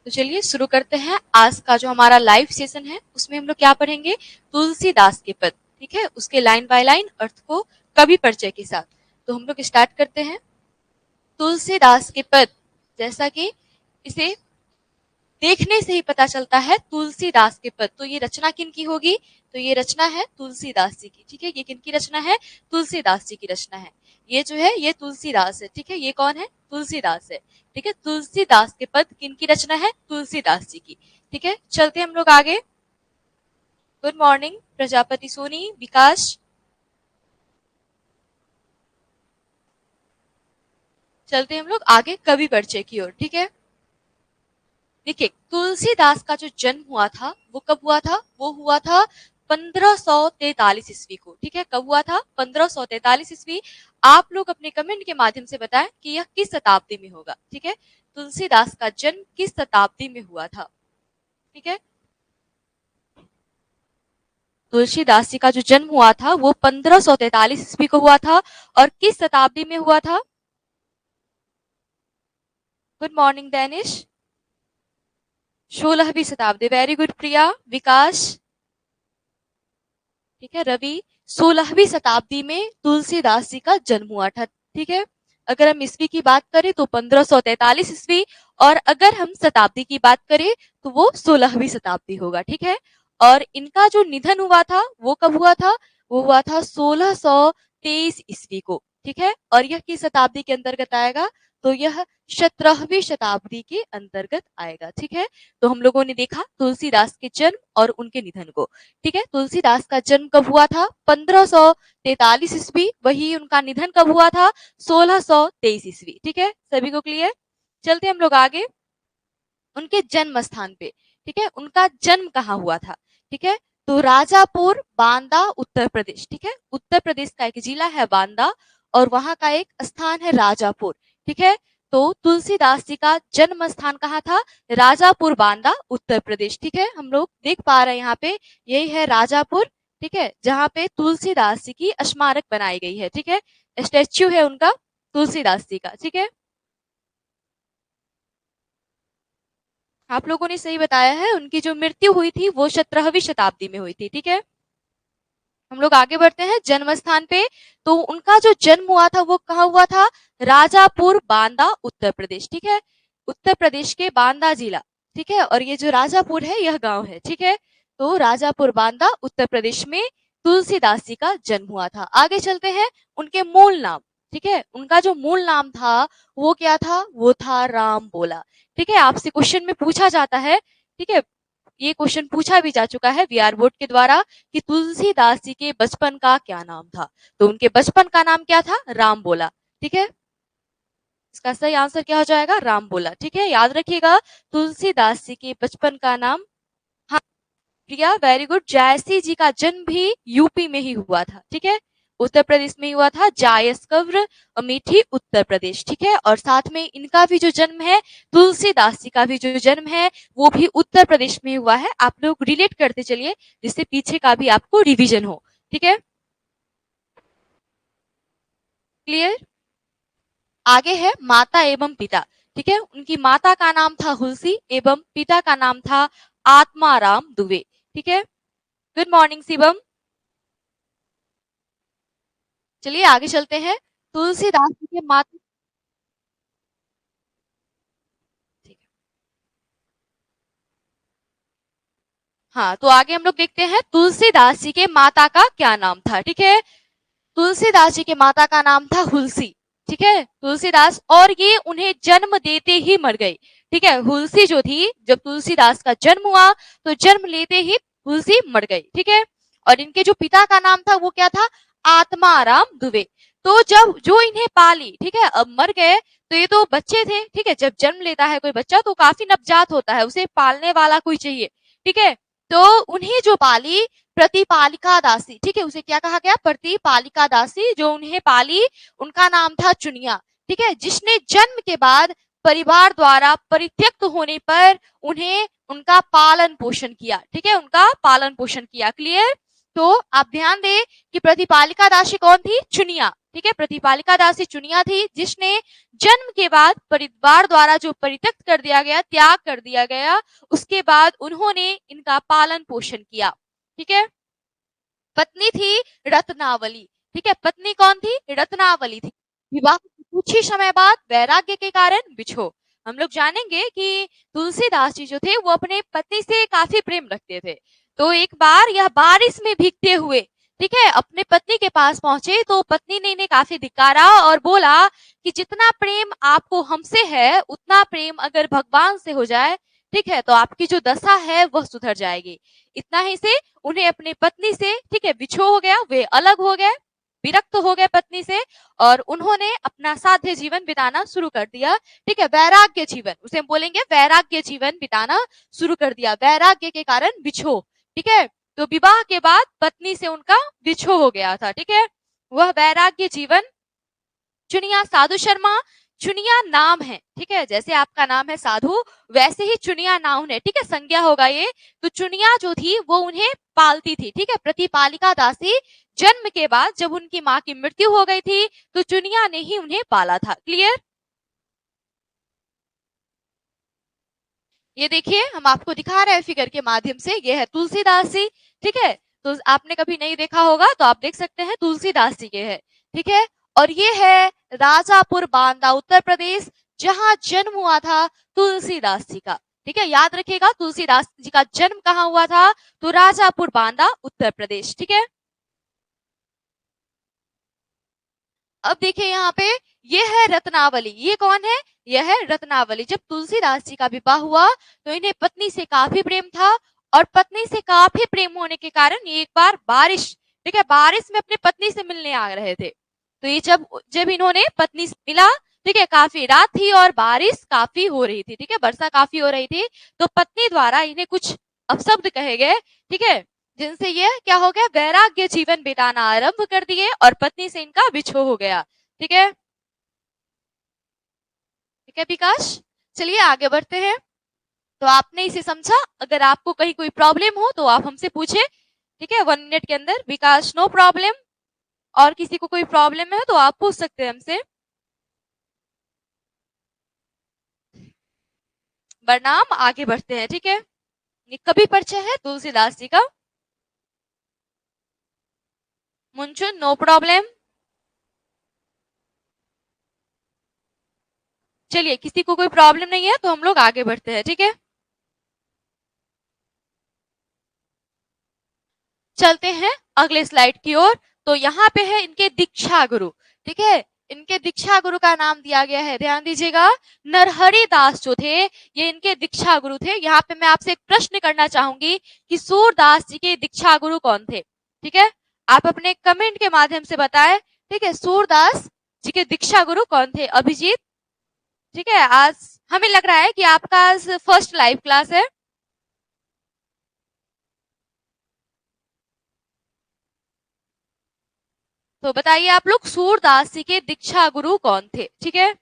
तो चलिए शुरू करते हैं आज का जो हमारा लाइव सेशन है। उसमें हम लोग क्या पढ़ेंगे, तुलसीदास के पद, ठीक है, उसके लाइन बाय लाइन अर्थ को कवि परिचय के साथ। तो हम लोग स्टार्ट करते हैं। तुलसीदास के पद, जैसा कि इसे देखने से ही पता चलता है तुलसीदास के पद, तो ये रचना किन की होगी, तो ये रचना है तुलसीदास जी की, ठीक है। ये किन की रचना है, तुलसीदास जी की रचना है। ये जो है ये तुलसीदास है, ठीक है। ये कौन है, तुलसीदास है, ठीक है। तुलसीदास के पद किन की रचना है, तुलसीदास जी की, ठीक है। चलते हम लोग आगे। गुड मॉर्निंग प्रजापति सोनी, विकास। चलते हम लोग आगे कवि परिचय की ओर, ठीक है। देखिए, तुलसीदास का जो जन्म हुआ था वो कब हुआ था, वो हुआ था 1543 ईस्वी को, ठीक है। कब हुआ था, 1543 ईस्वी। आप लोग अपने कमेंट के माध्यम से बताएं कि यह किस शताब्दी में होगा, ठीक है। तुलसीदास का जन्म किस शताब्दी में हुआ था, ठीक है। तुलसीदास जी का जो जन्म हुआ था वो 1543 ईस्वी को हुआ था, और किस शताब्दी में हुआ था। Good morning दैनिश। 16वीं शताब्दी, वेरी गुड प्रिया, विकास, ठीक है। रवि, 16वीं शताब्दी में तुलसीदास जी का जन्म हुआ था, ठीक है। अगर हम ईस्वी की बात करें तो 1543 ईस्वी, और अगर हम शताब्दी की बात करें तो वो 16वीं शताब्दी होगा, ठीक है। और इनका जो निधन हुआ था वो कब हुआ था, वो हुआ था 1623 ईस्वी को, ठीक है। और यह किस शताब्दी के अंतर्गत आएगा, तो यह 17वीं शताब्दी के अंतर्गत आएगा, ठीक है। तो हम लोगों ने देखा तुलसीदास के जन्म और उनके निधन को, ठीक है। तुलसीदास का जन्म कब हुआ था, 1543 ईस्वी। वही उनका निधन कब हुआ था, 1623 ईस्वी, ठीक है। सभी को क्लियर। चलते हम लोग आगे उनके जन्म स्थान पे, ठीक है। उनका जन्म कहाँ हुआ था, ठीक है। तो राजापुर, बांदा, उत्तर प्रदेश, ठीक है। उत्तर प्रदेश का एक जिला है बांदा, और वहां का एक स्थान है राजापुर, ठीक है। तो तुलसीदास जी का जन्म स्थान कहाँ था, राजापुर, बांदा, उत्तर प्रदेश, ठीक है। हम लोग देख पा रहे हैं यहाँ पे, यही है राजापुर, ठीक है, जहाँ पे तुलसीदास जी की स्मारक बनाई गई है, ठीक है। स्टैच्यू है उनका तुलसीदास जी का, ठीक है। आप लोगों ने सही बताया है, उनकी जो मृत्यु हुई थी वो 17वीं शताब्दी में हुई थी, ठीक है। हम लोग आगे बढ़ते हैं जन्म स्थान पे। तो उनका जो जन्म हुआ था वो कहाँ हुआ था, राजापुर, बांदा, उत्तर प्रदेश, ठीक है। उत्तर प्रदेश के बांदा जिला, ठीक है। और ये जो राजापुर है यह गांव है, ठीक है। तो राजापुर, बांदा, उत्तर प्रदेश में तुलसीदास जी का जन्म हुआ था। आगे चलते हैं उनके मूल नाम, ठीक है। उनका जो मूल नाम था वो क्या था, वो था राम बोला, ठीक है। आपसे क्वेश्चन में पूछा जाता है, ठीक है, ये क्वेश्चन पूछा भी जा चुका है वीआर बोर्ड के द्वारा कि तुलसीदास जी के बचपन का क्या नाम था। तो उनके बचपन का नाम क्या था, राम बोला, ठीक है। इसका सही आंसर क्या हो जाएगा, राम बोला, ठीक है। याद रखिएगा तुलसीदास जी के बचपन का नाम। हाँ प्रिया, वेरी गुड। जायसी जी का जन्म भी यूपी में ही हुआ था, ठीक है। उत्तर प्रदेश में हुआ था, जायस कब्र, अमेठी, उत्तर प्रदेश, ठीक है। और साथ में इनका भी जो जन्म है, तुलसीदास जी का भी जो जन्म है वो भी उत्तर प्रदेश में हुआ है। आप लोग रिलेट करते चलिए जिससे पीछे का भी आपको रिवीजन हो, ठीक है। क्लियर। आगे है माता एवं पिता, ठीक है। उनकी माता का नाम था हुलसी एवं पिता का नाम था आत्माराम दुबे, ठीक है। Good morning Shivam. चलिए आगे चलते हैं। तुलसीदास जी के माता, ठीक है। हाँ, तो आगे हम लोग देखते हैं तुलसीदास जी के माता का क्या नाम था, ठीक है। तुलसीदास जी के माता का नाम था हुलसी, ठीक है, तुलसीदास। और ये उन्हें जन्म देते ही मर गई, ठीक है। हुलसी जो थी, जब तुलसीदास का जन्म हुआ तो जन्म लेते ही हुलसी मर गई, ठीक है। और इनके जो पिता का नाम था वो क्या था, आत्माराम दुबे। तो जब जो इन्हें पाली, ठीक है, अब मर गए तो ये तो बच्चे थे, ठीक है। जब जन्म लेता है कोई बच्चा तो काफी नवजात होता है, उसे पालने वाला कोई चाहिए, ठीक है। तो उन्हें जो पाली प्रतिपालिका दासी, ठीक है, उसे क्या कहा गया, प्रतिपालिका दासी, जो उन्हें पाली उनका नाम था चुनिया, ठीक है। जिसने जन्म के बाद परिवार द्वारा परित्यक्त होने पर उन्हें उनका पालन पोषण किया, ठीक है, उनका पालन पोषण किया। क्लियर। तो आप ध्यान दें कि प्रतिपालिका दासी कौन थी, चुनिया, ठीक है, प्रतिपालिका दासी चुनिया थी जिसने जन्म के बाद परिवार द्वारा जो परित्यक्त कर दिया गया, त्याग कर दिया गया, उसके बाद उन्होंने इनका पालन पोषण किया। ठीक है, पत्नी थी रत्नावली। ठीक है, पत्नी कौन थी? रत्नावली थी। विवाह के कुछ ही समय बाद वैराग्य के कारण बिछो। हम लोग जानेंगे कि तुलसीदास जी जो थे वो अपने पति से काफी प्रेम रखते थे। तो एक बार यह बारिश में भीगते हुए, ठीक है, अपने पत्नी के पास पहुंचे तो पत्नी ने इन्हें काफी धिक्कारा और बोला कि जितना प्रेम आपको हमसे है उतना प्रेम अगर भगवान से हो जाए, ठीक है, तो आपकी जो दशा है वह सुधर जाएगी। इतना ही से उन्हें अपनी पत्नी से, ठीक है, बिछो हो गया, वे अलग हो गए, विरक्त हो गए पत्नी से और उन्होंने अपना साध्य जीवन बिताना शुरू कर दिया। ठीक है, वैराग्य जीवन, उसे हम बोलेंगे वैराग्य जीवन बिताना शुरू कर दिया। वैराग्य के कारण बिछो। ठीक है, तो विवाह के बाद पत्नी से उनका बिछो हो गया था। ठीक है, वह वैराग्य जीवन चुनिया साधु शर्मा, चुनिया नाम है। ठीक है, जैसे आपका नाम है साधु वैसे ही चुनिया नाउन है। ठीक है, संज्ञा होगा ये। तो चुनिया जो थी वो उन्हें पालती थी। ठीक है, प्रतिपालिका दासी जन्म के बाद जब उनकी माँ की मृत्यु हो गई थी तो चुनिया ने ही उन्हें पाला था। क्लियर? ये देखिए हम आपको दिखा रहे हैं फिगर के माध्यम से, ये है तुलसीदास जी। ठीक है, तो आपने कभी नहीं देखा होगा तो आप देख सकते हैं, तुलसीदास जी के है। ठीक है, और ये है राजापुर बांदा उत्तर प्रदेश, जहां जन्म हुआ था तुलसीदास जी का। ठीक है, याद रखिएगा तुलसीदास जी का जन्म कहाँ हुआ था? तो राजापुर बांदा उत्तर प्रदेश। ठीक है, अब देखिए यहाँ पे ये है रत्नावली। ये कौन है? यह है रत्नावली। जब तुलसीदास जी का विवाह हुआ तो इन्हें पत्नी से काफी प्रेम था और पत्नी से काफी प्रेम होने के कारण ये एक बार बारिश, ठीक है, बारिश में अपनी पत्नी से मिलने आ रहे थे। तो ये जब जब इन्होंने पत्नी से मिला, ठीक है, काफी रात थी और बारिश काफी हो रही थी। ठीक है, वर्षा काफी हो रही थी, तो पत्नी द्वारा इन्हें कुछ अपशब्द कहे गए। ठीक है, जिनसे ये क्या हो गया? वैराग्य जीवन बिताना आरंभ कर दिए और पत्नी से इनका बिछो हो गया। ठीक है, ठीक है विकास, चलिए आगे बढ़ते हैं। तो आपने इसे समझा? अगर आपको कहीं कोई प्रॉब्लम हो तो आप हमसे पूछे। ठीक है, 1 मिनट के अंदर। विकास नो प्रॉब्लम, और किसी को कोई प्रॉब्लम है तो आप पूछ सकते हैं हमसे। प्रणाम, आगे बढ़ते हैं। ठीक है, कभी परिचय है तुलसीदास जी का? मुंचुन नो प्रॉब्लम। चलिए, किसी को कोई प्रॉब्लम नहीं है तो हम लोग आगे बढ़ते हैं। ठीक है, चलते हैं अगले स्लाइड की ओर। तो यहाँ पे है इनके दीक्षा गुरु। ठीक है, इनके दीक्षा गुरु का नाम दिया गया है, ध्यान दीजिएगा, नरहरि दास जो थे ये इनके दीक्षा गुरु थे। यहाँ पे मैं आपसे एक प्रश्न करना चाहूंगी कि सूरदास जी के दीक्षा गुरु कौन थे? ठीक है, आप अपने कमेंट के माध्यम से बताएं। ठीक है, सूरदास जी के दीक्षा गुरु कौन थे? अभिजीत। ठीक है, आज हमें लग रहा है कि आपका आज फर्स्ट लाइव क्लास है। तो बताइए आप लोग, सूरदास जी के दीक्षा गुरु कौन थे? ठीक है,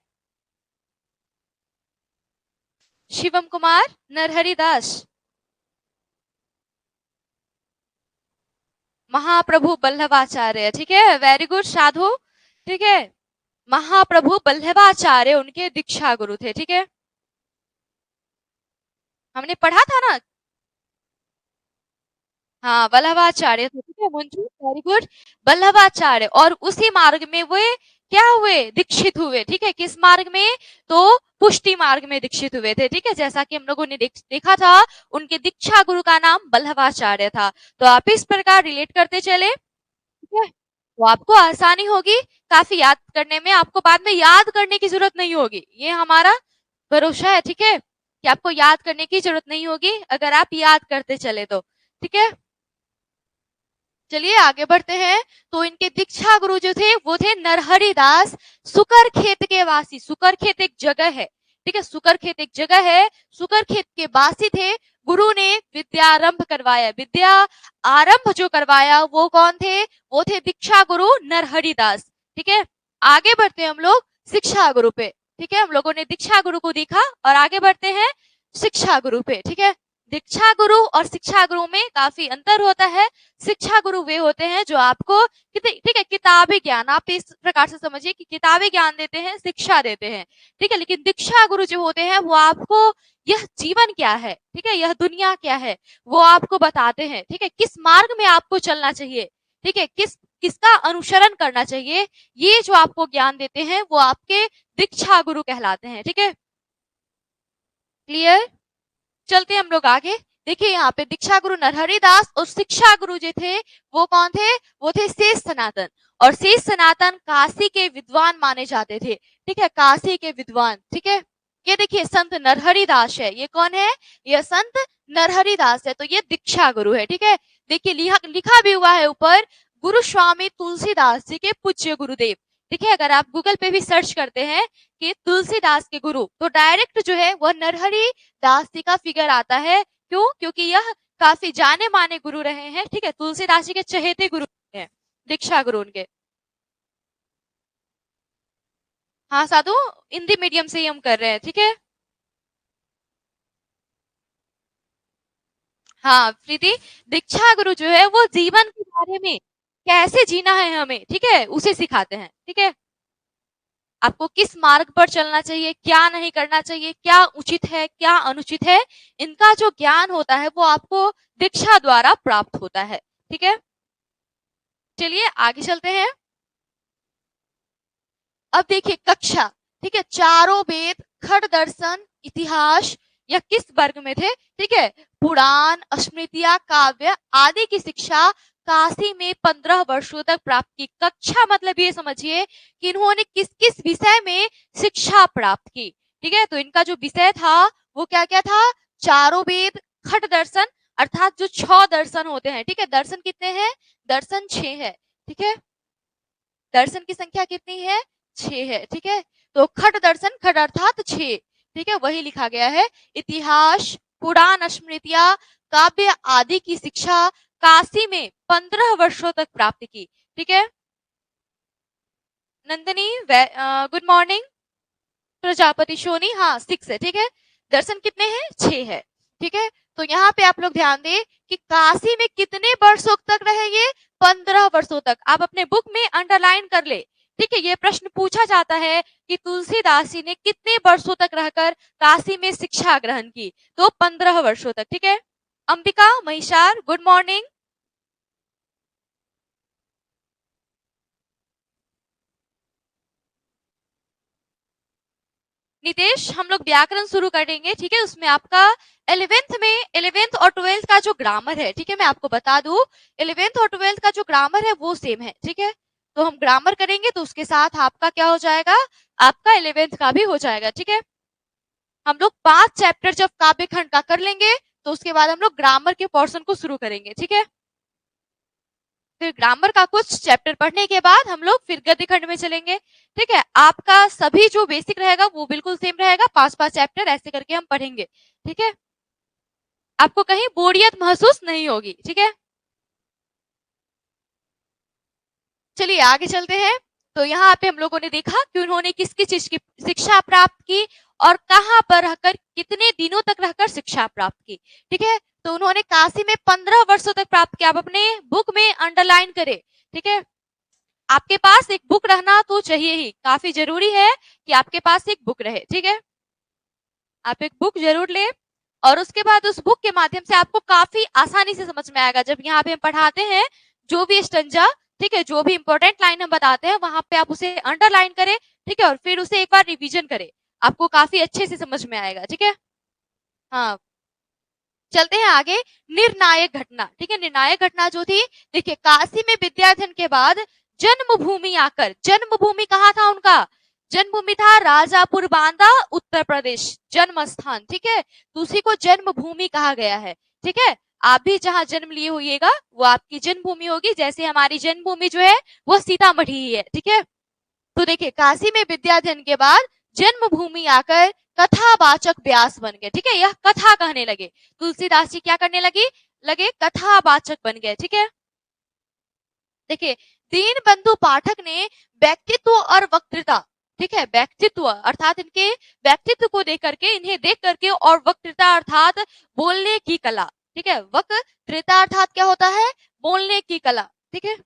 शिवम कुमार, नरहरि दास, महाप्रभु बल्लभाचार्य। ठीक है, वेरी गुड साधु। ठीक है, महाप्रभु बल्लभाचार्य उनके दीक्षा गुरु थे। ठीक है, हमने पढ़ा था ना। हाँ, वल्लभाचार्य थे। ठीक है मंजू, वेरी गुड, वल्लभाचार्य। और उसी मार्ग में वे क्या हुए? दीक्षित हुए। ठीक है, किस मार्ग में? तो पुष्टि मार्ग में दीक्षित हुए थे। ठीक है, जैसा कि हम लोगों ने देखा था, उनके दीक्षा गुरु का नाम वल्लभाचार्य था। तो आप इस प्रकार रिलेट करते चले। ठीक है, तो आपको आसानी होगी काफी याद करने में, आपको बाद में याद करने की जरूरत नहीं होगी, ये हमारा भरोसा है। ठीक है, कि आपको याद करने की जरूरत नहीं होगी अगर आप याद करते चले तो। ठीक है, चलिए आगे बढ़ते हैं। तो इनके दीक्षा गुरु जो थे वो थे नरहरि दास, सुकर खेत के वासी। सुकर खेत एक जगह है। ठीक है, सुकर खेत एक जगह है, सुकर खेत के वासी थे। गुरु ने विद्यारंभ करवाया, विद्या आरंभ जो करवाया वो कौन थे? वो थे दीक्षा गुरु नरहरि दास। ठीक है, आगे बढ़ते हैं हम लोग शिक्षा गुरु पे। ठीक है, हम लोगों ने दीक्षा गुरु को देखा और आगे बढ़ते हैं शिक्षा गुरु पे। ठीक है, दीक्षा गुरु और शिक्षा गुरु में काफी अंतर होता है। शिक्षा गुरु वे होते हैं जो आपको ठीक है किताबी ज्ञान, आप इस प्रकार से समझिए कि किताबी ज्ञान देते हैं, शिक्षा देते हैं, ठीक है। लेकिन दीक्षा गुरु जो होते हैं वो आपको यह जीवन क्या है, ठीक है, यह दुनिया क्या है, वो आपको बताते हैं, ठीक है, किस मार्ग में आपको चलना चाहिए, ठीक है, किसका अनुसरण करना चाहिए, ये जो आपको ज्ञान देते हैं वो आपके दीक्षा गुरु कहलाते हैं, ठीक है। क्लियर? चलते हैं हम लोग आगे। देखिए यहाँ पे दीक्षा गुरु नरहरि दास और शिक्षा गुरु जो थे वो कौन थे, वो थे शेष सनातन। और शेष सनातन काशी के विद्वान माने जाते थे, ठीक है, काशी के विद्वान, ठीक है। ये देखिए संत नरहरि दास है, ये कौन है, ये संत नरहरि दास है, तो ये दीक्षा गुरु है, ठीक है। देखिए लिखा भी हुआ है ऊपर, गुरु स्वामी तुलसीदास जी के पूज्य गुरुदेव, ठीक है। अगर आप गूगल पे भी सर्च करते हैं कि तुलसीदास के गुरु, तो डायरेक्ट जो है वह नरहरि दास जी का फिगर आता है। क्यों? क्योंकि यह काफी जाने माने गुरु रहे हैं, ठीक है, तुलसीदास जी के चहेते गुरु हैं, दीक्षा गुरु उनके। हाँ साधु, हिंदी मीडियम से ही हम कर रहे हैं, ठीक है। हाँ प्रीति, दीक्षा गुरु जो है वो जीवन के बारे में कैसे जीना है हमें, ठीक है, उसे सिखाते हैं, ठीक है। आपको किस मार्ग पर चलना चाहिए, क्या नहीं करना चाहिए, क्या उचित है, क्या अनुचित है, इनका जो ज्ञान होता है वो आपको दीक्षा द्वारा प्राप्त होता है, ठीक है। चलिए आगे चलते हैं। अब देखिए कक्षा, ठीक है, चारों वेद, खड़ दर्शन, इतिहास, या किस वर्ग में थे, ठीक है, पुराण, स्मृतियां, काव्य आदि की शिक्षा काशी में 15 वर्षों तक प्राप्त की। कक्षा मतलब ये समझिए कि इन्होंने किस किस विषय में शिक्षा प्राप्त की, ठीक है। तो इनका जो विषय था वो क्या क्या था, चारों वेद, खट दर्शन, अर्थात जो 6 दर्शन होते हैं, ठीक है। दर्शन कितने हैं, दर्शन 6 है, ठीक है। दर्शन की संख्या कितनी है, 6 है, ठीक है। तो खट दर्शन, खट अर्थात 6, ठीक है, वही लिखा गया है। इतिहास, पुराण, स्मृतियां, काव्य आदि की शिक्षा काशी में 15 वर्षों तक प्राप्त की, ठीक है। Nandini good morning. प्रजापति सोनी, हाँ 6 है, ठीक है। दर्शन कितने हैं, 6 है, ठीक है। तो यहाँ पे आप लोग ध्यान दें कि काशी में कितने वर्षों तक रहे ये, 15 वर्षों तक। आप अपने बुक में अंडरलाइन कर ले, ठीक है। ये प्रश्न पूछा जाता है कि तुलसीदास जी ने कितने वर्षों तक रहकर काशी में शिक्षा ग्रहण की, तो 15 वर्षों तक, ठीक है। Ambika Mahishar good morning. नितेश, हम लोग व्याकरण शुरू करेंगे, ठीक है। उसमें आपका 11th और 12th का जो ग्रामर है, ठीक है, मैं आपको बता दूं 11th और 12th का जो ग्रामर है वो सेम है, ठीक है। तो हम ग्रामर करेंगे तो उसके साथ आपका क्या हो जाएगा, आपका 11th का भी हो जाएगा, ठीक है। हम लोग 5 चैप्टर जब काव्य खंड का कर लेंगे तो उसके बाद हम लोग ग्रामर के पोर्शन को शुरू करेंगे, ठीक है। फिर ग्रामर का कुछ चैप्टर पढ़ने के बाद हम लोग फिर गद्य खंड में चलेंगे, ठीक है। आपका सभी जो बेसिक रहेगा वो बिल्कुल सेम रहेगा, 5-5 चैप्टर ऐसे करके हम पढ़ेंगे, ठीक है। आपको कहीं बोरियत महसूस नहीं होगी, ठीक है। चलिए आगे चलते हैं। तो यहाँ पे हम लोगों ने देखा कि उन्होंने किस किस चीज की शिक्षा प्राप्त की और कहाँ पर रहकर कितने दिनों तक रहकर शिक्षा प्राप्त की, ठीक है। तो उन्होंने काशी में 15 वर्षों तक प्राप्त किया। आप अपने बुक में अंडरलाइन करें, ठीक है। आपके पास एक बुक रहना तो चाहिए ही, काफी जरूरी है कि आपके पास एक बुक रहे, ठीक है। आप एक बुक जरूर ले और उसके बाद उस बुक के माध्यम से आपको काफी आसानी से समझ में आएगा। जब यहाँ पे हम पढ़ाते हैं जो भी स्टंजा, ठीक है, जो भी इंपॉर्टेंट लाइन हम बताते हैं वहां पे आप उसे अंडरलाइन करें, ठीक है, और फिर उसे एक बार रिवीजन करें, आपको काफी अच्छे से समझ में आएगा, ठीक है। हाँ चलते हैं आगे। निर्णायक घटना, ठीक है, निर्णायक घटना जो थी, देखिए काशी में विद्याध्ययन के बाद जन्मभूमि आकर, जन्मभूमि कहाँ था उनका, जन्मभूमि था राजापुर बांदा, उत्तर प्रदेश, जन्म स्थान, ठीक है। तो उसी को जन्मभूमि कहा गया है, ठीक है। आप भी जहां जन्म लिए होइएगा वो आपकी जन्मभूमि होगी, जैसे हमारी जन्मभूमि जो है वो सीतामढ़ी ही है, ठीक है। तो देखिए काशी में विद्याध्ययन के बाद जन्मभूमि आकर कथावाचक व्यास बन गए, ठीक है। यह कथा कहने लगे, तुलसीदास जी क्या करने लगे कथावाचक बन गए, ठीक है। देखिए दीनबंधु पाठक ने व्यक्तित्व और वक्तृता, ठीक है, व्यक्तित्व अर्थात इनके व्यक्तित्व को देख करके, इन्हें देख करके, और वक्तृता अर्थात बोलने की कला। ठीक है, वक्तृता अर्थात क्या होता है? बोलने की कला। ठीक है,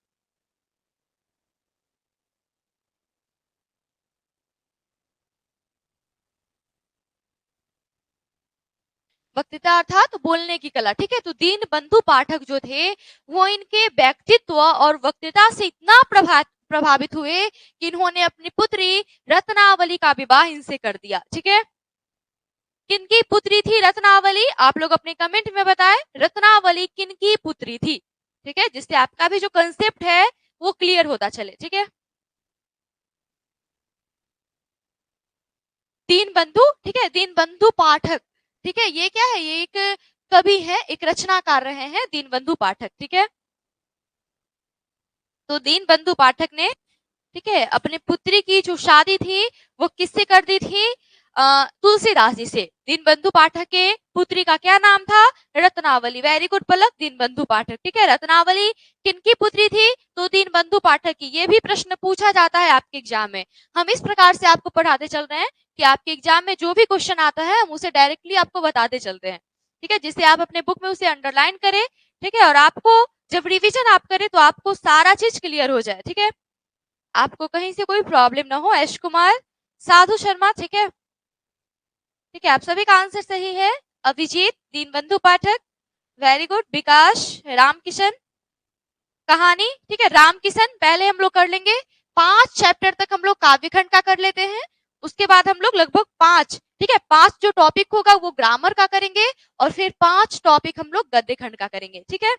वक्तृता अर्थात बोलने की कला। ठीक है, तो दीनबंधु पाठक जो थे वो इनके व्यक्तित्व और वक्तृता से इतना प्रभावित हुए कि इन्होंने अपनी पुत्री रत्नावली का विवाह इनसे कर दिया। ठीक है, किनकी पुत्री थी रत्नावली? आप लोग अपने कमेंट में बताएं, रत्नावली किनकी पुत्री थी? ठीक है, जिससे आपका भी जो कंसेप्ट है वो क्लियर होता चले। ठीक है, दीनबंधु। ठीक है, दीनबंधु पाठक। ठीक है, ये क्या है? ये एक कवि है, एक रचनाकार रहे हैं दीनबंधु पाठक। ठीक है, तो दीनबंधु पाठक ने, ठीक है, अपने पुत्री की जो शादी थी वो किससे कर दी थी? तुलसीदास जी से। दीनबंधु पाठक के पुत्री का क्या नाम था? रत्नावली। वेरी गुड पलक, दीनबंधु पाठक। ठीक है, रत्नावली किनकी पुत्री थी? तो दीनबंधु पाठक की। ये भी प्रश्न पूछा जाता है आपके एग्जाम में। हम इस प्रकार से आपको पढ़ाते चल रहे हैं कि आपके एग्जाम में जो भी क्वेश्चन आता है हम उसे डायरेक्टली आपको बताते चलते हैं। ठीक है, जिससे आप अपने बुक में उसे अंडरलाइन करें। ठीक है, और आपको जब रिविजन आप करें तो आपको सारा चीज क्लियर हो जाए। ठीक है, आपको कहीं से कोई प्रॉब्लम ना हो। एश कुमार, साधु शर्मा। ठीक है, ठीक है, आप सभी का आंसर सही है। अभिजीत, दीनबंधु पाठक, वेरी गुड। विकास, रामकिशन, कहानी। ठीक है, रामकिशन पहले हम लोग कर लेंगे। 5 चैप्टर तक हम लोग काव्यखंड का कर लेते हैं। उसके बाद हम लोग लगभग 5, ठीक है, 5 जो टॉपिक होगा वो ग्रामर का करेंगे, और फिर 5 टॉपिक हम लोग गद्य खंड का करेंगे। ठीक है,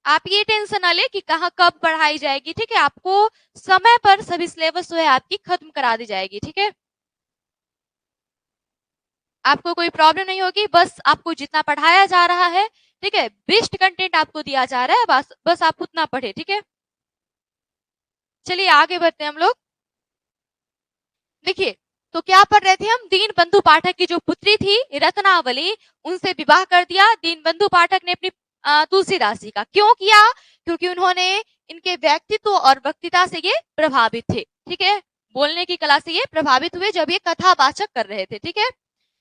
आप ये टेंशन ना ले कि कहाँ कब पढ़ाई जाएगी। ठीक है, आपको समय पर सभी सिलेबस जो है आपकी खत्म करा दी जाएगी। ठीक है, आपको कोई प्रॉब्लम नहीं होगी। बस आपको जितना पढ़ाया जा रहा है, ठीक है, बेस्ट कंटेंट आपको दिया जा रहा है, बस आप उतना पढ़े। ठीक है, चलिए आगे बढ़ते हैं हम लोग। देखिए, तो क्या पढ़ रहे थे हम? दीनबंधु पाठक की जो पुत्री थी रत्नावली, उनसे विवाह कर दिया दीनबंधु पाठक ने अपनी तुलसीदास जी का। क्यों किया? क्योंकि उन्होंने इनके व्यक्तित्व और वक्तृता से ये प्रभावित थे। ठीक है, बोलने की कला से ये प्रभावित हुए जब ये कथावाचक कर रहे थे। ठीक है,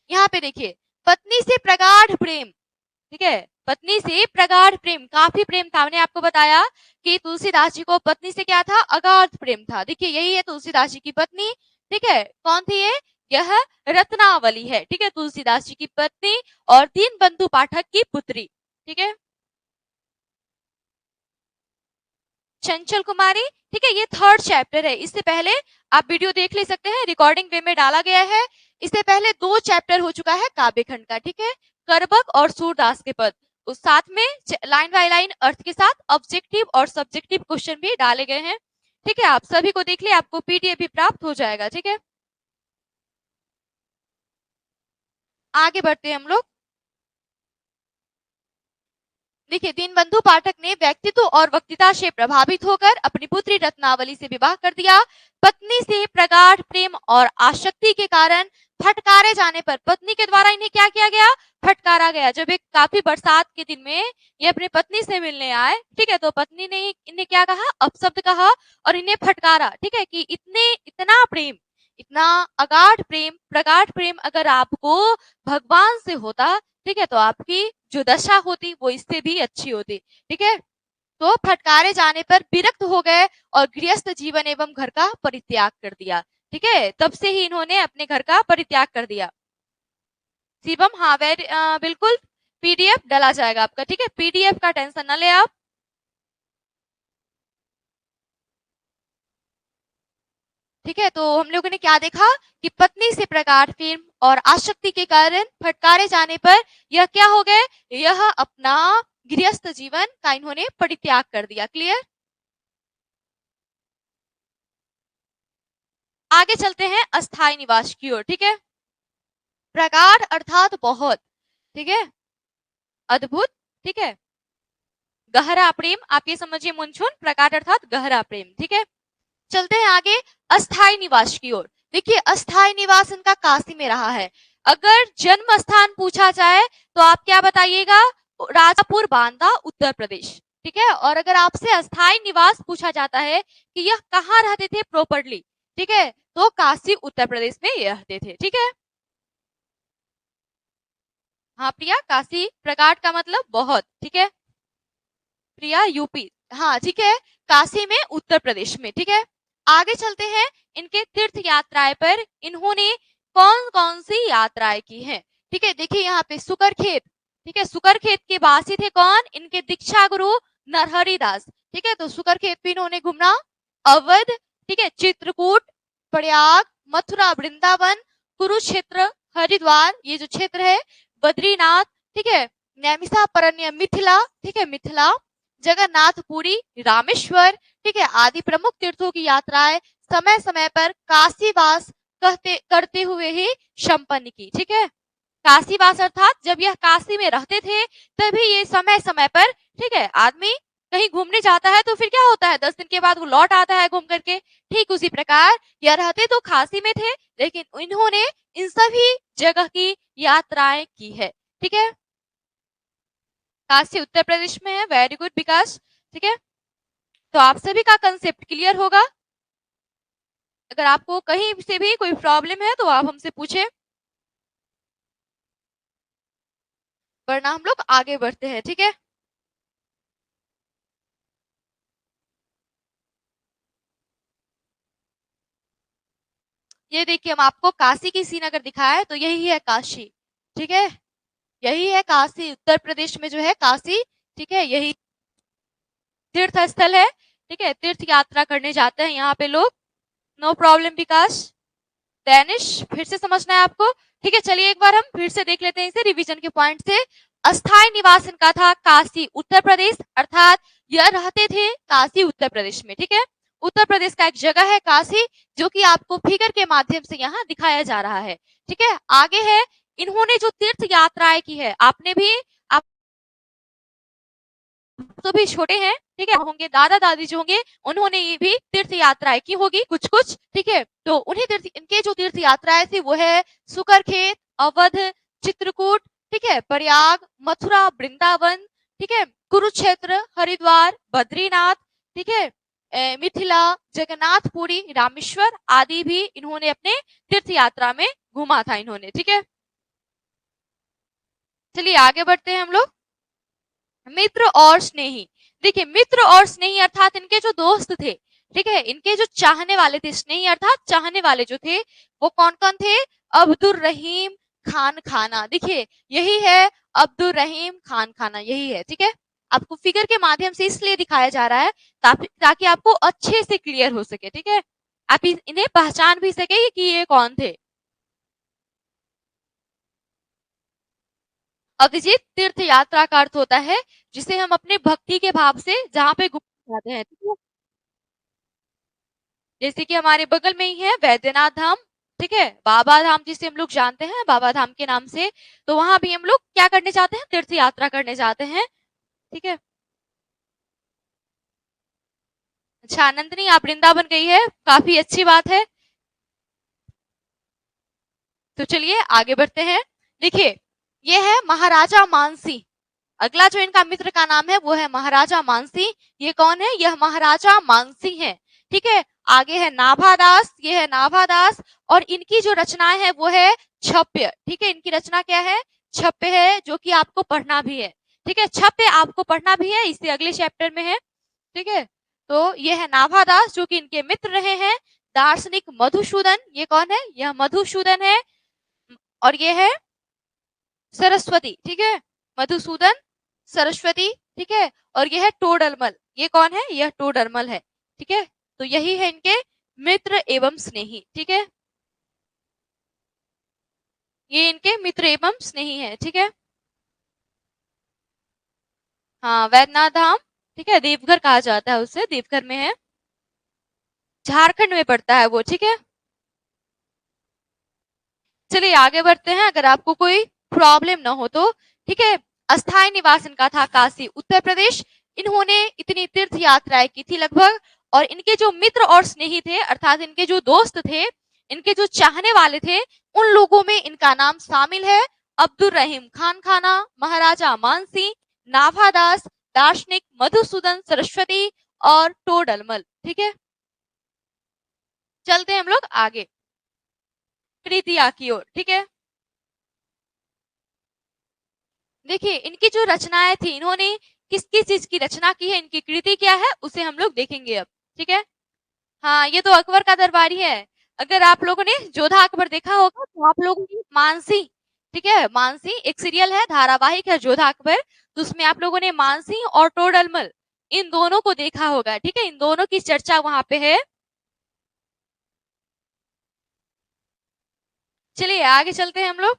यहाँ पे देखिए, पत्नी से प्रगाढ़ प्रेम। ठीक है, पत्नी से प्रगाढ़ प्रेम, काफी प्रेम था। मैंने आपको बताया कि तुलसीदास जी को पत्नी से क्या था? अगाध प्रेम था। देखिए, यही है तुलसीदास जी की पत्नी। ठीक है, कौन थी ये? यह रत्नावली है। ठीक है, तुलसीदास जी की पत्नी और दीनबंधु पाठक की पुत्री। ठीक है, चंचल कुमारी। ठीक है, ये 3rd चैप्टर है। इससे पहले आप वीडियो देख ले सकते हैं, रिकॉर्डिंग वे में डाला गया है। इससे पहले 2 चैप्टर हो चुका है काव्यखंड का। ठीक है, करबक और सूरदास के पद। उस साथ में लाइन बाय लाइन अर्थ के साथ ऑब्जेक्टिव और सब्जेक्टिव क्वेश्चन भी डाले गए हैं। ठीक है, आप सभी को देख ले, आपको पीडीएफ भी प्राप्त हो जाएगा। ठीक है, आगे बढ़ते हैं हम लोग। देखिए, दीनबंधु पाठक ने व्यक्तित्व और वक्तृता से प्रभावित होकर अपनी पुत्री रत्नावली से विवाह कर दिया। पत्नी से प्रगाढ़ प्रेम और आसक्ति के कारण फटकारे जाने पर पत्नी के द्वारा इन्हें क्या किया गया? फटकारा गया। जब एक काफी बरसात के दिन में ये अपनी पत्नी से मिलने आए, ठीक है, तो पत्नी ने इन्हें क्या कहा? अपशब्द कहा और इन्हें फटकारा। ठीक है, कि इतना प्रेम, इतना अगाध प्रेम, प्रगाढ़ प्रेम अगर आपको भगवान से होता, ठीक है, तो आपकी जो दशा होती वो इससे भी अच्छी होती। ठीक है, तो फटकारे जाने पर विरक्त हो गए और गृहस्थ जीवन एवं घर का परित्याग कर दिया। ठीक है, तब से ही इन्होंने अपने घर का परित्याग कर दिया। शिवम, हाँ, बिल्कुल पीडीएफ डाला जाएगा आपका। ठीक है, पीडीएफ का टेंशन ना ले आप। ठीक है, तो हम लोगों ने क्या देखा कि पत्नी से प्रगाढ़ प्रेम और आसक्ति के कारण फटकारे जाने पर यह क्या हो गए? यह अपना गृहस्थ जीवन का इन्होंने परित्याग कर दिया। क्लियर? आगे चलते हैं अस्थाई निवास की ओर। ठीक है, प्रगाढ़ अर्थात बहुत, ठीक है, अद्भुत, ठीक है, गहरा प्रेम, आप ये समझिए मुनचुन, प्रगाढ़ अर्थात गहरा प्रेम। ठीक है, चलते हैं आगे अस्थाई निवास की ओर। देखिए, अस्थाई निवास इनका काशी में रहा है। अगर जन्म स्थान पूछा जाए तो आप क्या बताइएगा? राजापुर बांदा, उत्तर प्रदेश। ठीक है। और अगर आपसे अस्थाई निवास पूछा जाता है कि यह कहाँ रहते थे प्रॉपरली, ठीक है, तो काशी उत्तर प्रदेश में ये रहते थे। ठीक है। हाँ प्रिया, काशी प्रकाट का मतलब बहुत। ठीक है प्रिया, यूपी। हाँ ठीक है, काशी में उत्तर प्रदेश में। ठीक है, आगे चलते हैं। इनके तीर्थ यात्राएं पर इन्होंने कौन कौन सी यात्राएं की हैं। ठीक है, देखिए यहाँ पे सुकरखेत, ठीक है, सुकरखेत के वासी थे कौन, इनके दीक्षा गुरु नरहरि दास। ठीक है, तो सुकरखेत भी इन्होंने घूमना। अवध, ठीक है, चित्रकूट, प्रयाग, मथुरा, वृंदावन, कुरुक्षेत्र, हरिद्वार, ये जो क्षेत्र है, बद्रीनाथ, ठीक है, नैमिषारण्य, मिथिला, ठीक है, मिथिला, जगन्नाथपुरी, रामेश्वर, ठीक है, आदि प्रमुख तीर्थों की यात्राएं समय समय पर काशीवास करते हुए ही संपन्न की। ठीक है, काशीवास अर्थात जब यह काशी में रहते थे तभी ये समय समय पर, ठीक है, आदमी कहीं घूमने जाता है तो फिर क्या होता है, 10 दिन के बाद वो लौट आता है घूम करके। ठीक उसी प्रकार यह रहते तो काशी में थे, लेकिन इन्होंने इन सभी जगह की यात्राएं की है। ठीक है, काशी उत्तर प्रदेश में है। वेरी गुड विकास। ठीक है, तो आप सभी का कंसेप्ट क्लियर होगा। अगर आपको कहीं से भी कोई प्रॉब्लम है तो आप हमसे पूछे, वरना हम लोग आगे बढ़ते हैं। ठीक है, ये देखिए हम आपको काशी की सीन अगर दिखाया तो यही है काशी। ठीक है, यही है काशी उत्तर प्रदेश में जो है काशी। ठीक है, यही तीर्थ स्थल है। ठीक है, तीर्थ यात्रा करने जाते हैं यहाँ पे लोग। नो प्रॉब्लम विकास। डैनिश फिर से समझना है आपको। ठीक है, चलिए एक बार हम फिर से देख लेते हैं इसे रिवीजन के पॉइंट से। अस्थायी निवास इनका था काशी उत्तर प्रदेश, अर्थात यह रहते थे काशी उत्तर प्रदेश में। ठीक है, उत्तर प्रदेश का एक जगह है काशी, जो कि आपको फिगर के माध्यम से यहाँ दिखाया जा रहा है। ठीक है, आगे है, इन्होंने जो तीर्थ यात्राएं की है, आपने भी, आप तो भी छोटे हैं, ठीक है, होंगे दादा दादी जो होंगे उन्होंने ये भी तीर्थ यात्राएं की होगी कुछ कुछ। ठीक है, तो उन्हीं तीर्थ, इनके जो तीर्थ यात्राएं थी वो है सुकरखेत, अवध, चित्रकूट, ठीक है, प्रयाग, मथुरा, वृंदावन, ठीक है, कुरुक्षेत्र, हरिद्वार, बद्रीनाथ, ठीक है, मिथिला, जगन्नाथपुरी, रामेश्वर आदि भी इन्होंने अपने तीर्थ यात्रा में घूमा था इन्होंने। ठीक है, चलिए आगे बढ़ते हैं हम लोग। मित्र और स्नेही, देखिए मित्र और स्नेही अर्थात इनके जो दोस्त थे, ठीक है, इनके जो चाहने वाले थे, स्नेही अर्थात चाहने वाले जो थे, वो कौन कौन थे, अब्दुल रहीम खान खाना। देखिए यही है अब्दुल रहीम खान खाना, यही है। ठीक है, आपको फिगर के माध्यम से इसलिए दिखाया जा रहा है ताकि आपको अच्छे से क्लियर हो सके। ठीक है, आप इन्हें पहचान भी सके कि ये कौन थे। अभिजीत तीर्थ यात्रा का अर्थ होता है जिसे हम अपने भक्ति के भाव से जहाँ पे घूमने जाते हैं। ठीक है, जैसे कि हमारे बगल में ही है वैद्यनाथ धाम, ठीक है, बाबा धाम जिसे हम लोग जानते हैं बाबा धाम के नाम से, तो वहां भी हम लोग क्या करने जाते हैं, तीर्थ यात्रा करने जाते हैं। ठीक है, अच्छा नंदिनी आप वृंदावन गई है, काफी अच्छी बात है। तो चलिए आगे बढ़ते हैं। देखिए ये है महाराजा मानसी, अगला जो इनका मित्र का नाम है वो है महाराजा मानसी। ये कौन है, यह महाराजा मानसी है। ठीक है, आगे है नाभादास, ये है नाभादास, और इनकी जो रचनाएं है वो है छप्य। ठीक है, इनकी रचना क्या है, छप्य है, जो कि आपको पढ़ना भी है। ठीक है, छप्य आपको पढ़ना भी है, इससे अगले चैप्टर में है। ठीक है, तो ये है नाभादास जो कि इनके मित्र रहे हैं। दार्शनिक मधुसूदन, ये कौन है, यह मधुसूदन है। और ये है सरस्वती, ठीक है, मधुसूदन सरस्वती, ठीक है, और ये है टोडरमल, ये कौन है, यह टोडरमल है। ठीक है, तो यही है इनके मित्र एवं स्नेही। ठीक है, ये इनके मित्र एवं स्नेही है। ठीक है, हाँ वैद्यनाथ धाम, ठीक है, देवघर कहा जाता है उसे, देवघर में है, झारखंड में पड़ता है वो। ठीक है, चलिए आगे बढ़ते हैं, अगर आपको कोई प्रॉब्लम ना हो तो। ठीक है, अस्थायी निवास इनका था काशी उत्तर प्रदेश। इन्होंने इतनी तीर्थ यात्राएं की थी लगभग, और इनके जो मित्र और स्नेही थे अर्थात इनके जो दोस्त थे, इनके जो चाहने वाले थे, उन लोगों में इनका नाम शामिल है अब्दुल रहीम खान खाना, महाराजा मानसिंह, नाभादास, दार्शनिक, मधुसूदन सरस्वती और टोडरमल। ठीक है, चलते हैं हम लोग आगे कृतिया की ओर। ठीक है, देखिए इनकी जो रचनाएं थी, इन्होंने किस किस चीज की रचना की है, इनकी कृति क्या है, उसे हम लोग देखेंगे अब। ठीक है, हाँ ये तो अकबर का दरबारी है। अगर आप लोगों ने जोधा अकबर देखा होगा तो आप लोगों ने मानसी, ठीक है, मानसी एक सीरियल है, धारावाहिक है जोधा अकबर, तो उसमें आप लोगों ने मानसी और टोडरमल इन दोनों को देखा होगा। ठीक है, इन दोनों की चर्चा वहां पे है। चलिए आगे चलते हैं हम लोग,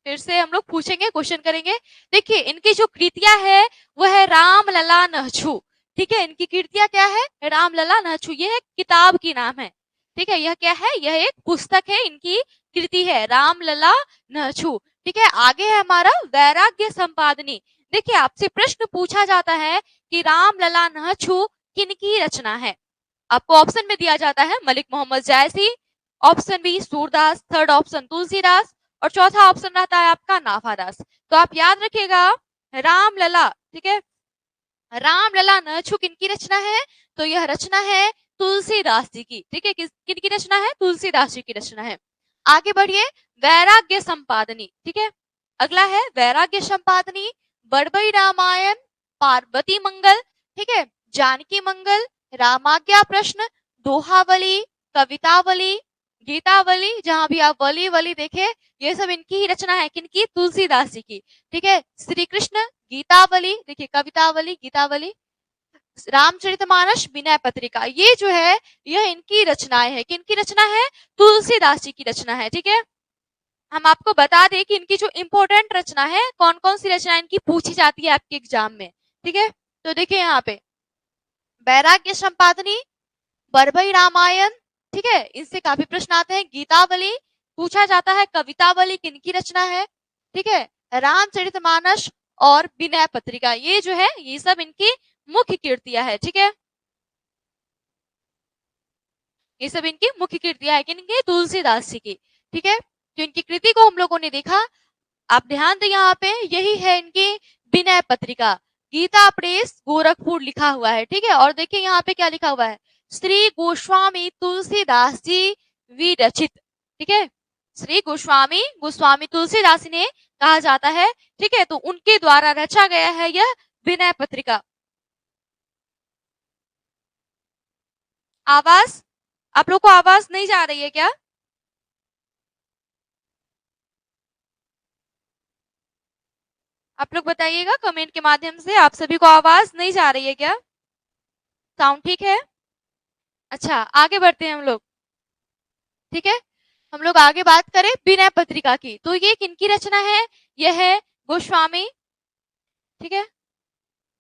फिर से हम लोग पूछेंगे, क्वेश्चन करेंगे। देखिए इनकी जो कृतियां है वह है राम लला नहछू। ठीक है, इनकी कृतियां क्या है, राम लला नहछू, ये एक किताब की नाम है। ठीक है, यह क्या है, यह एक पुस्तक है, इनकी कृति है राम लला नहछू। ठीक है, आगे है हमारा वैराग्य संपादनी। देखिए आपसे प्रश्न पूछा जाता है कि राम लला नहछू किनकी रचना है। आपको ऑप्शन में दिया जाता है Malik Muhammad Jayasi, option B Surdas, third option Tulsidas और चौथा ऑप्शन रहता है आपका नाभादास। तो आप याद रखिएगा रामलला। ठीक है, रामलला नहछू किनकी रचना है, तो यह रचना है तुलसीदास जी की। ठीक है, किनकी रचना है, तुलसीदास जी की रचना है। आगे बढ़िए, वैराग्य संपादनी। ठीक है, अगला है वैराग्य संपादनी, बड़बई रामायण, पार्वती मंगल, ठीक है, जानकी मंगल, रामाज्ञा प्रश्न, दोहावली, कवितावली, गीतावली, जहां भी आप वली वली देखे, ये सब इनकी ही रचना है, किनकी, तुलसीदास जी की। ठीक है, श्री कृष्ण, गीतावली, देखिए कवितावली, गीतावली, रामचरितमानस, विनय पत्रिका, ये जो है यह इनकी रचनाएं है। किनकी रचना है, तुलसीदास जी की रचना है। ठीक है, हम आपको बता दें कि इनकी जो इंपॉर्टेंट रचना है, कौन कौन सी रचना इनकी पूछी जाती है आपके एग्जाम में। ठीक है, तो देखिए यहाँ पे वैराग्य संपादनी, बरबई रामायण, ठीक है, इससे काफी प्रश्न आते हैं। गीतावली पूछा जाता है, कवितावली किनकी रचना है, ठीक है, रामचरितमानस और विनय पत्रिका, ये जो है ये सब इनकी मुख्य कृतियां है। ठीक है, ये सब इनकी मुख्य कृतियां है, किनकी, तुलसीदास जी की। ठीक है, तो इनकी कृति को हम लोगों ने देखा। आप ध्यान दें यहाँ पे, यही है इनकी विनय पत्रिका, गीता प्रेस गोरखपुर लिखा हुआ है। ठीक है, और देखिए यहाँ पे क्या लिखा हुआ है, श्री गोस्वामी तुलसीदास जी विरचित। ठीक है, श्री गोस्वामी तुलसीदास ने कहा जाता है। ठीक है, तो उनके द्वारा रचा गया है यह विनय पत्रिका। आवाज, आप लोग को आवाज नहीं जा रही है क्या? आप लोग बताइएगा कमेंट के माध्यम से, आप सभी को आवाज नहीं जा रही है क्या? साउंड ठीक है? अच्छा आगे बढ़ते हैं हम लोग। ठीक है, हम लोग आगे बात करें विनय पत्रिका की, तो ये किनकी रचना है, यह है गोस्वामी, ठीक है,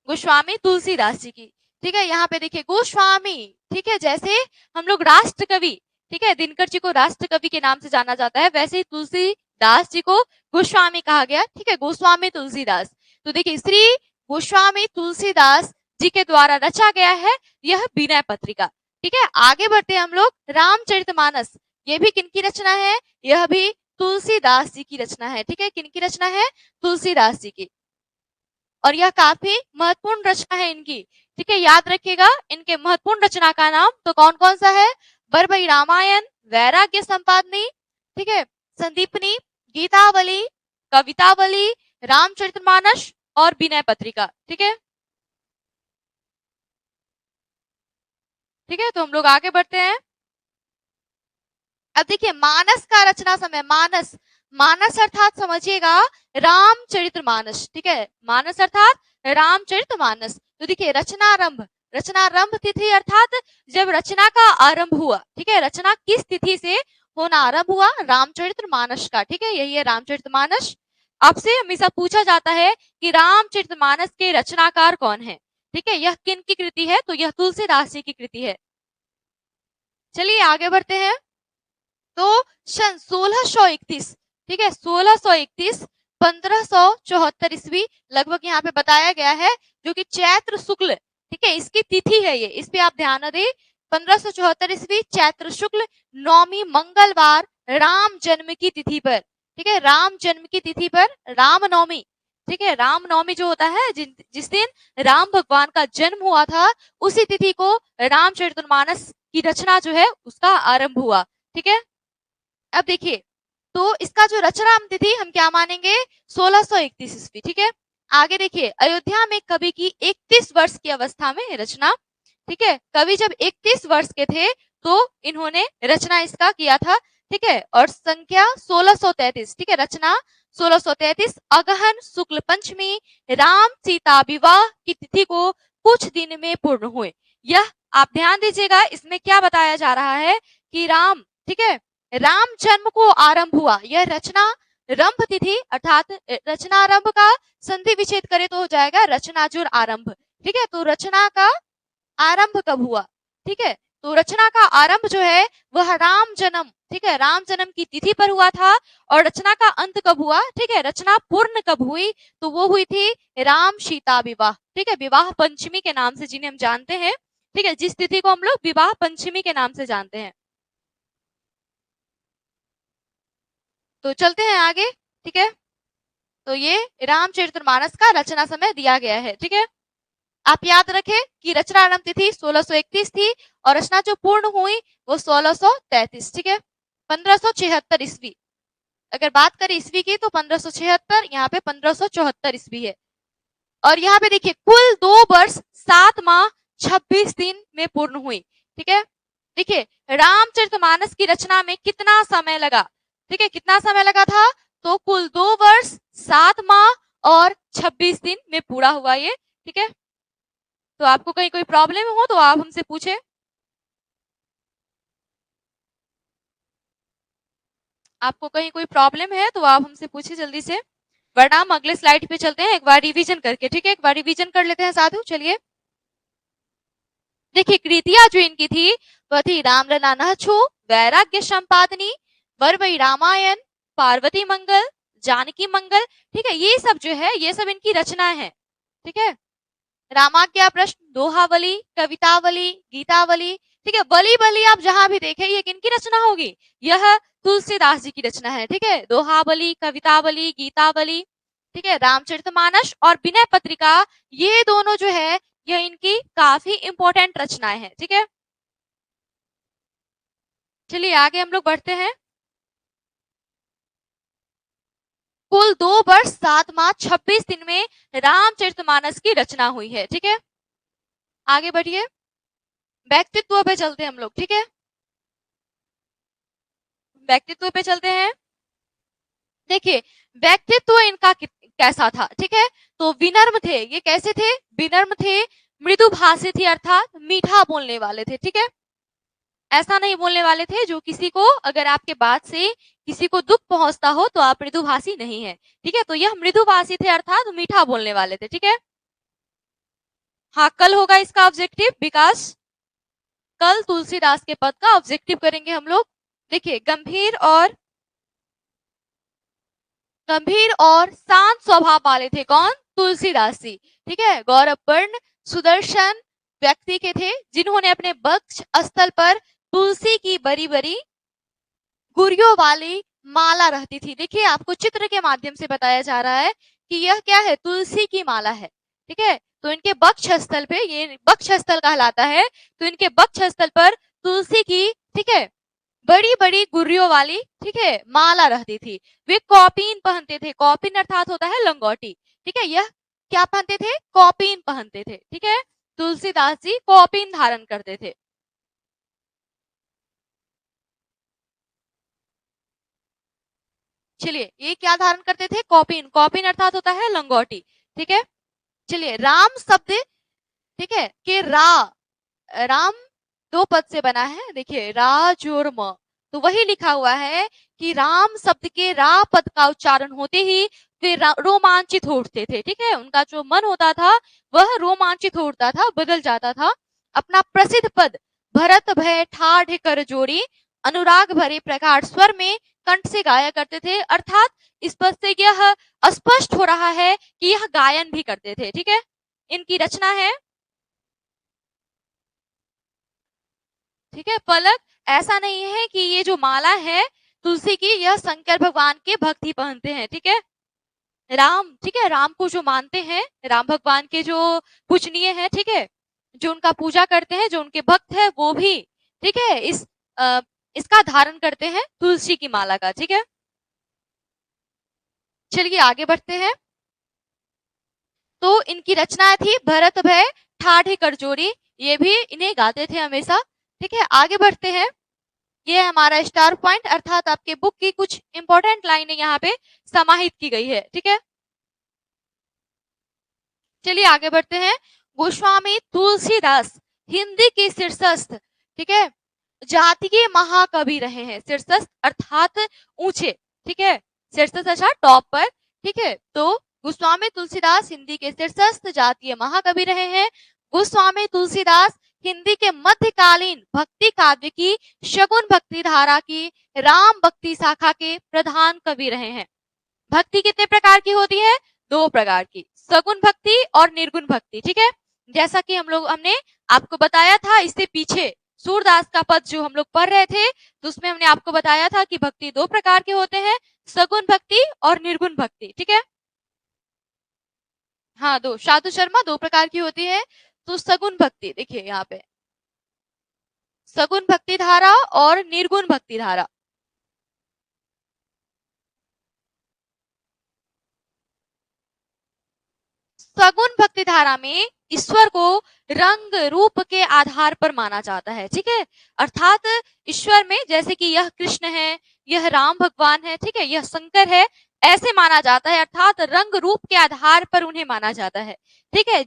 गोस्वामी तुलसीदास जी की। ठीक है, यहाँ पे देखिए गोस्वामी, ठीक है, जैसे हम लोग राष्ट्र कवि, ठीक है, दिनकर जी को राष्ट्र कवि के नाम से जाना जाता है, वैसे ही तुलसीदास जी को गोस्वामी कहा गया। ठीक है, गोस्वामी तुलसीदास, तो देखिए श्री गोस्वामी तुलसीदास जी के द्वारा रचा गया है यह विनय पत्रिका। ठीक है, आगे बढ़ते हैं हम लोग, रामचरितमानस, ये भी किनकी रचना है, यह भी तुलसीदास जी की रचना है। ठीक है, किनकी रचना है, तुलसीदास जी की, और यह काफी महत्वपूर्ण रचना है इनकी। ठीक है, याद रखिएगा इनके महत्वपूर्ण रचना का नाम तो कौन कौन सा है, बरबई रामायण, वैराग्य संपादनी, ठीक है, संदीपनी, गीतावली, कवितावली, रामचरितमानस और विनय पत्रिका। ठीक है, ठीक है, तो हम लोग आगे बढ़ते हैं। अब देखिए मानस का रचना समय, मानस, मानस अर्थात समझिएगा रामचरितमानस। ठीक है, मानस अर्थात रामचरितमानस। तो देखिए रचनारंभ, रचनारंभ तिथि अर्थात जब रचना का आरंभ हुआ। ठीक है, रचना किस तिथि से होना आरंभ हुआ, रामचरितमानस का। ठीक है, यही है रामचरितमानस। आपसे हमेशा पूछा जाता है कि रामचरितमानस के रचनाकार कौन है। ठीक है, यह किन की कृति है, तो यह तुलसीदास जी की कृति है। चलिए आगे बढ़ते हैं। तो सन 1631, ठीक है, 1631 1574 ईस्वी लगभग यहाँ पे बताया गया है, जो कि चैत्र शुक्ल, ठीक है, इसकी तिथि है ये, इस पे आप ध्यान दें। 1574 ईस्वी चैत्र शुक्ल 9वीं मंगलवार राम जन्म की तिथि पर, ठीक है, राम जन्म की तिथि पर रामनवमी, ठीक है, रामनवमी जो होता है जिस दिन राम भगवान का जन्म हुआ था, उसी तिथि को रामचरितमानस की रचना जो है उसका आरंभ हुआ। ठीक है, अब देखिए, तो इसका जो रचना तिथि हम क्या मानेंगे, 1631 ईस्वी। ठीक है, आगे देखिए, अयोध्या में कवि की 31 वर्ष की अवस्था में रचना। ठीक है, कवि जब 31 वर्ष के थे तो इन्होंने रचना इसका किया था। ठीक है, और संख्या 1633। ठीक है, रचना 1633, अगहन शुक्ल पंचमी राम सीता विवाह की तिथि को कुछ दिन में पूर्ण हुए। यह आप ध्यान दीजिएगा, इसमें क्या बताया जा रहा है कि राम, ठीक है, राम जन्म को आरंभ हुआ। यह रचना रंभ तिथि अर्थात रचनारंभ का संधि विच्छेद करे तो हो जाएगा रचनाजुर आरंभ। ठीक है, तो रचना का आरंभ कब हुआ? ठीक है, तो रचना का आरंभ जो है वह राम जन्म, ठीक है, राम जन्म की तिथि पर हुआ था। और रचना का अंत कब हुआ? ठीक है, रचना पूर्ण कब हुई? तो वो हुई थी राम सीता विवाह। ठीक है, विवाह पंचमी के नाम से जिन्हें हम जानते हैं। ठीक है, जिस तिथि को हम लोग विवाह पंचमी के नाम से जानते हैं। तो चलते हैं आगे। ठीक है, तो ये रामचरितमानस का रचना समय दिया गया है। ठीक है, आप याद रखें कि रचना आरंभ तिथि 1631 थी और रचना जो पूर्ण हुई वो 1633। ठीक है, 1576 ईस्वी। अगर बात करें ईस्वी की तो 1576, यहाँ पे 1574 ईस्वी है। और यहाँ पे देखिए, कुल 2 वर्ष 7 माह 26 दिन में पूर्ण हुई। ठीक है, देखिए रामचरितमानस की रचना में कितना समय लगा? ठीक है, कितना समय लगा था? तो कुल 2 वर्ष 7 माह और 26 दिन में पूरा हुआ ये। ठीक है, तो आपको कहीं कोई प्रॉब्लम हो तो आप हमसे पूछे। आपको कहीं कोई प्रॉब्लम है तो आप हमसे पूछिए जल्दी से, वरना हम अगले स्लाइड पे चलते हैं एक बार रिवीजन करके। ठीक है, एक बार रिवीजन कर लेते हैं साधु। चलिए, देखिए कृतियां जो इनकी थी वह थी रामलला नहछु, वैराग्य संपादनी, वरवई रामायण, पार्वती मंगल, जानकी मंगल। ठीक है, ये सब जो है ये सब इनकी रचनाएं हैं। ठीक है, रामाज्ञा प्रश्न, दोहावली, कवितावली, गीतावली। ठीक है, बली बली आप जहां भी देखें ये किनकी रचना होगी? यह तुलसीदास जी की रचना है। ठीक है, दोहावली, कवितावली, गीतावली। ठीक है, रामचरितमानस और विनय पत्रिका, ये दोनों जो है यह इनकी काफी इंपॉर्टेंट रचनाएं हैं। ठीक है, चलिए आगे हम लोग बढ़ते हैं। कुल 2 वर्ष 7 माह 26 दिन में रामचरितमानस की रचना हुई है। ठीक है, आगे बढ़िए, व्यक्तित्व पे चलते हैं हम लोग। ठीक है, व्यक्तित्व पे चलते हैं। देखिए, व्यक्तित्व इनका कैसा था? ठीक है, तो विनम्र थे। ये कैसे थे? विनम्र थे, मृदुभाषी थे अर्थात मीठा बोलने वाले थे। ठीक है, ऐसा नहीं बोलने वाले थे जो किसी को, अगर आपके बात से किसी को दुख पहुंचता हो तो आप मृदुभाषी नहीं है। ठीक है, तो यह मृदुभाषी थे अर्थात मीठा बोलने वाले थे। ठीक है, हाँ, कल होगा इसका ऑब्जेक्टिव विकास, कल तुलसीदास के पद का ऑब्जेक्टिव करेंगे हम लोग। देखिए, गंभीर और शांत स्वभाव वाले थे कौन? तुलसीदास जी। ठीक है, गौरवपूर्ण सुदर्शन व्यक्ति के थे जिन्होंने अपने वक्ष स्थल पर तुलसी की बड़ी बड़ी गुरियों वाली माला रहती थी। देखिए, आपको चित्र के माध्यम से बताया जा रहा है कि यह क्या है? तुलसी की माला है। ठीक है, तो इनके वक्ष स्थल पे, ये वक्ष स्थल कहलाता है, तो इनके वक्ष स्थल पर तुलसी की, ठीक है, बड़ी बड़ी गुर्रियों वाली, ठीक है, माला रहती थी। वे कौपीन पहनते थे। कौपीन अर्थात होता है लंगोटी। ठीक है, यह क्या पहनते थे? कौपीन पहनते थे। ठीक है, तुलसीदास जी कौपीन धारण करते थे। चलिए, ये क्या धारण करते थे? कौपीन। कौपीन अर्थात होता है लंगोटी। ठीक है, चलिए, राम शब्द, ठीक है, कि राम 2 पद से बना है। देखिए, रा जोर म, तो वही लिखा हुआ है कि राम शब्द के रा पद का उच्चारण होते ही वे रोमांचित हो उठते थे। ठीक है, उनका जो मन होता था वह रोमांचित हो उठता था, बदल जाता था। अपना प्रसिद्ध पद भरत भय ठाढ़ कर जोड़ी अनुराग भरे प्रगाढ़ स्वर में कंठ से गाया करते थे। अर्थात इस पद से यह स्पष्ट हो रहा है कि यह गायन भी करते थे। ठीक है, इनकी रचना है। ठीक है, पलक, ऐसा नहीं है कि ये जो माला है तुलसी की, यह शंकर भगवान के भक्ति पहनते हैं। ठीक है, राम, ठीक है, राम को जो मानते हैं, राम भगवान के जो पूजनीय है, ठीक है, जो उनका पूजा करते हैं, जो उनके भक्त है, वो भी, ठीक है, इसका धारण करते हैं, तुलसी की माला का, ठीक है। चलिए आगे बढ़ते हैं। तो इनकी रचनाएं थी भरत भय ठाढ़े करजोरी, ये भी इन्हें गाते थे हमेशा, ठीक है। आगे बढ़ते हैं। ये है हमारा स्टार पॉइंट, अर्थात आपके बुक की कुछ इंपॉर्टेंट लाइनें यहाँ पे समाहित की गई है, ठीक है। चलिए आगे बढ़ते हैं। गोस्वामी तुलसीदास हिंदी के शीर्षस्थ, ठीक है, जातीय महाकवि रहे हैं। शीर्षस्थ अर्थात ऊंचे, ठीक है, शीर्षस्थ अर्थात टॉप पर, ठीक है। तो गोस्वामी तुलसीदास हिंदी के शीर्षस्थ जातीय महाकवि रहे हैं। गोस्वामी तुलसीदास हिंदी के मध्यकालीन भक्ति काव्य की शगुन भक्ति धारा की राम भक्ति शाखा के प्रधान कवि रहे हैं। भक्ति कितने प्रकार की होती है? 2 प्रकार की, सगुन भक्ति और निर्गुण भक्ति, ठीक है। जैसा कि हमने आपको बताया था इससे पीछे, सूरदास का पद जो हम लोग पढ़ रहे थे, तो उसमें हमने आपको बताया था कि भक्ति 2 प्रकार के होते हैं, सगुन भक्ति और निर्गुण भक्ति, ठीक है। हाँ, 2, साधु शर्मा 2 प्रकार की होती है। तो सगुन भक्ति देखिए यहाँ पे, सगुन भक्ति धारा और निर्गुण भक्ति धारा। सगुन भक्ति धारा में ईश्वर को रंग रूप के आधार पर माना जाता है, ठीक है। अर्थात ईश्वर में जैसे कि यह कृष्ण है, यह राम भगवान है, ठीक है, यह शंकर है, ऐसे माना जाता है, अर्थात रंग रूप के आधार पर उन्हें माना जाता है, ठीक है।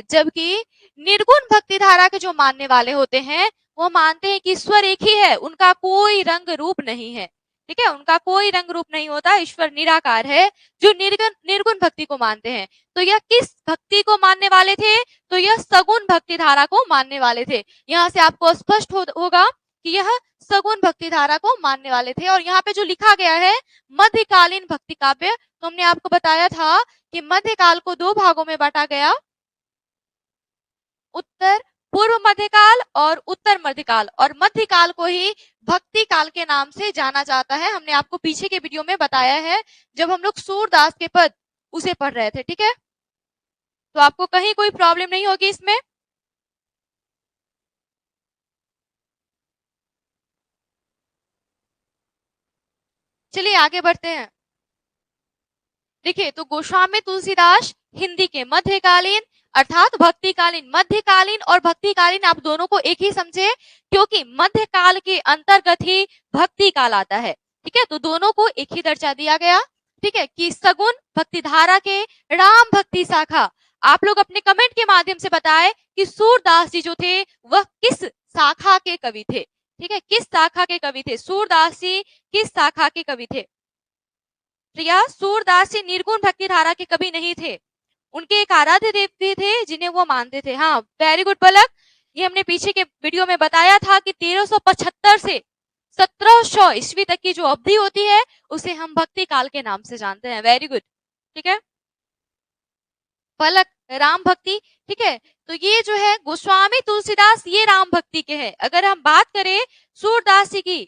जबकि निर्गुण भक्ति धारा के जो मानने वाले होते हैं, वो मानते हैं कि ईश्वर एक ही है, उनका कोई रंग रूप नहीं है, ठीक है, उनका कोई रंग रूप नहीं होता, ईश्वर निराकार है, जो निर्गुण भक्ति को मानते हैं। तो यह किस भक्ति को मानने वाले थे? तो यह सगुन भक्ति धारा को मानने वाले थे। यहाँ से आपको स्पष्ट होगा कि यह सगुन भक्ति धारा को मानने वाले थे। और यहाँ पे जो लिखा गया है मध्यकालीन भक्ति काव्य, तो हमने आपको बताया था कि मध्यकाल को 2 भागों में बांटा गया, उत्तर पूर्व मध्यकाल और उत्तर मध्यकाल, और मध्यकाल को ही भक्ति काल के नाम से जाना जाता है। हमने आपको पीछे के वीडियो में बताया है, जब हम लोग सूरदास के पद उसे पढ़ रहे थे, ठीक है। तो आपको कहीं कोई प्रॉब्लम नहीं होगी इसमें। चलिए आगे बढ़ते हैं। देखिए, तो गोस्वामी तुलसीदास हिंदी के मध्यकालीन अर्थात भक्तिकालीन, मध्यकालीन और भक्तिकालीन आप दोनों को एक ही समझे, क्योंकि मध्यकाल के अंतर्गत ही भक्ति काल आता है, ठीक है। तो दोनों को एक ही दर्जा दिया गया, ठीक है, कि सगुन भक्ति धारा के राम भक्ति शाखा। आप लोग अपने कमेंट के माध्यम से बताएं कि सूरदास जी जो थे वह किस शाखा के कवि थे, ठीक है, किस शाखा के कवि थे, सूरदास जी किस शाखा के कवि थे। प्रिया, सूरदास जी निर्गुण भक्ति धारा के कवि नहीं थे, उनके एक आराध्य देव भी थे जिन्हें वो मानते थे। हाँ, वेरी गुड पलक, ये हमने पीछे के वीडियो में बताया था कि 1375 से 1700 ईस्वी तक की जो अवधि होती है उसे हम भक्ति काल के नाम से जानते हैं। वेरी गुड, ठीक है पलक, राम भक्ति, ठीक है। तो ये जो है गोस्वामी तुलसीदास, ये राम भक्ति के हैं। अगर हम बात करें सूरदास जी की,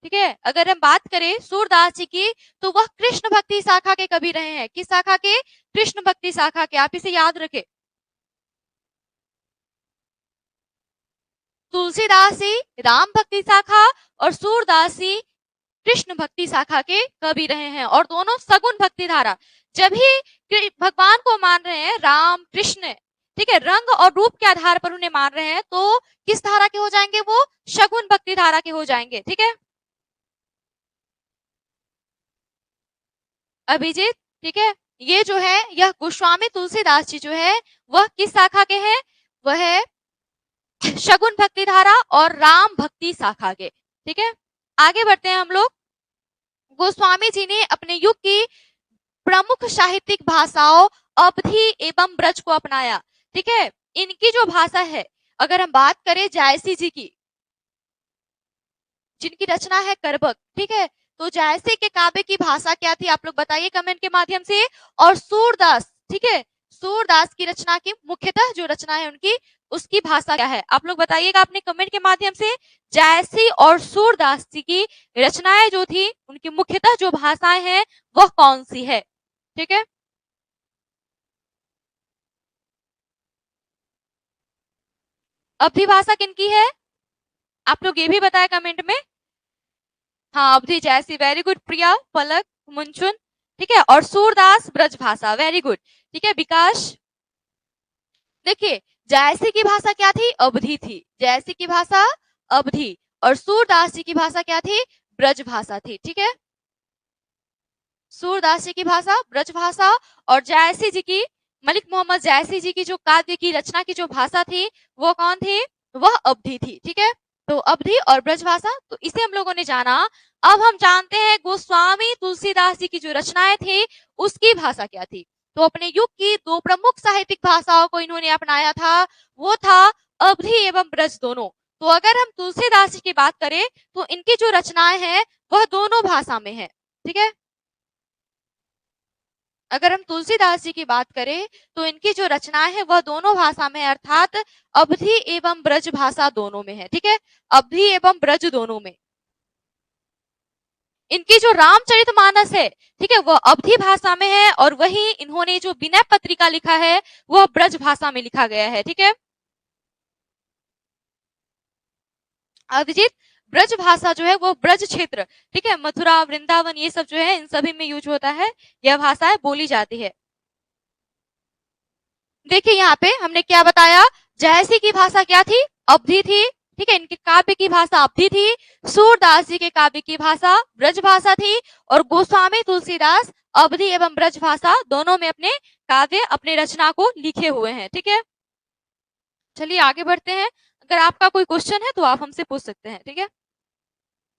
ठीक है, अगर हम बात करें सूरदास जी की, तो वह कृष्ण भक्ति शाखा के कवि रहे हैं। किस शाखा के? कृष्ण भक्ति शाखा के। आप इसे याद रखें, तुलसीदास जी राम भक्ति शाखा और सूरदास जी कृष्ण भक्ति शाखा के कवि रहे हैं, और दोनों सगुन भक्ति धारा। जब ही भगवान को मान रहे हैं, राम कृष्ण, ठीक है, रंग और रूप के आधार पर उन्हें मान रहे हैं, तो किस धारा के हो जाएंगे? वो शगुन भक्ति धारा के हो जाएंगे, ठीक है। अभिजीत, ठीक है, ये जो है यह गोस्वामी तुलसीदास जी जो है वह किस शाखा के हैं? वह है शगुन भक्ति धारा और राम भक्ति शाखा के, ठीक है। आगे बढ़ते हैं हम लोग। गोस्वामी जी ने अपने युग की प्रमुख साहित्यिक भाषाओं अवधी एवं ब्रज को अपनाया, ठीक है। इनकी जो भाषा है, अगर हम बात करें जायसी जी की, जिनकी रचना है करबक, ठीक है, तो जायसी के काव्य की भाषा क्या थी? आप लोग बताइए कमेंट के माध्यम से। और सूरदास, ठीक है, सूरदास की रचना की मुख्यतः जो रचना है उनकी, उसकी भाषा क्या है? आप लोग बताइएगा अपने कमेंट के माध्यम से। जायसी और सूरदास जी की रचनाएं जो थी, उनकी मुख्यतः जो भाषाएं हैं वह कौन सी है? ठीक है, अवधी भाषा किनकी है? आप लोग ये भी बताएं कमेंट में। हाँ, अवधी जैसी, वेरी गुड प्रिया, पलक, मुंचुन, ठीक है। और सूरदास ब्रज भाषा, वेरी गुड, ठीक है। विकास, देखिए जायसी की भाषा क्या थी? अवधी थी। जायसी की भाषा अवधी, और सूरदास जी की भाषा क्या थी? ब्रज भाषा थी, ठीक है। सूरदास जी की भाषा ब्रज भाषा, और जायसी जी की, मलिक मोहम्मद जायसी जी की जो काव्य की रचना की जो भाषा थी वो कौन थी? वह अवधी थी, ठीक है। तो अवधी और ब्रज भाषा, तो इसे हम लोगों ने जाना। अब हम जानते हैं गोस्वामी तुलसीदास जी की जो रचनाएं थी उसकी भाषा क्या थी। तो अपने युग की दो प्रमुख साहित्यिक भाषाओं को इन्होंने अपनाया था, वो था अवधी एवं ब्रज दोनों। तो अगर हम तुलसीदास जी की बात करें तो इनकी जो रचनाएं हैं वह दोनों भाषा में है, ठीक है। अगर हम तुलसीदास जी की बात करें तो इनकी जो रचनाएं हैं वह दोनों भाषा में है, अर्थात अवधी एवं ब्रज भाषा दोनों में है, ठीक है। अवधी एवं ब्रज दोनों में। इनकी जो रामचरितमानस है, ठीक है, वह अवधी भाषा में है, और वही इन्होंने जो विनय पत्रिका लिखा है वह ब्रज भाषा में लिखा गया है, ठीक है। अभिजीत, ब्रज भाषा जो है वो ब्रज क्षेत्र, ठीक है, मथुरा वृंदावन ये सब जो है इन सभी में यूज होता है, यह भाषाएं बोली जाती है। देखिए यहाँ पे हमने क्या बताया, जयसी की भाषा क्या थी? अवधी थी, ठीक है। इनके काव्य की भाषा अवधी थी। सूरदास जी के काव्य की भाषा ब्रज भाषा थी, और गोस्वामी तुलसीदास अवधी एवं ब्रज भाषा दोनों में अपने काव्य, अपने रचना को लिखे हुए हैं, ठीक है। चलिए आगे बढ़ते हैं। अगर आपका कोई क्वेश्चन है तो आप हमसे पूछ सकते हैं, ठीक है।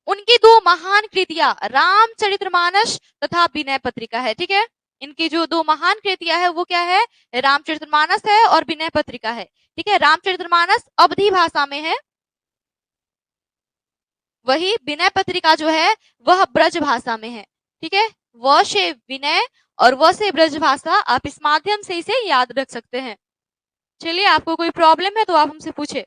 उनकी दो महान कृतियां रामचरितमानस तथा विनय पत्रिका है, ठीक है। इनकी जो दो महान कृतियां है वो क्या है? रामचरितमानस है और विनय पत्रिका है, ठीक है। रामचरितमानस अवधी भाषा में है, वही विनय पत्रिका जो है वह ब्रज भाषा में है, ठीक है। व से विनय और व से ब्रज भाषा, आप इस माध्यम से इसे याद रख सकते हैं। चलिए, आपको कोई प्रॉब्लम है तो आप हमसे पूछे।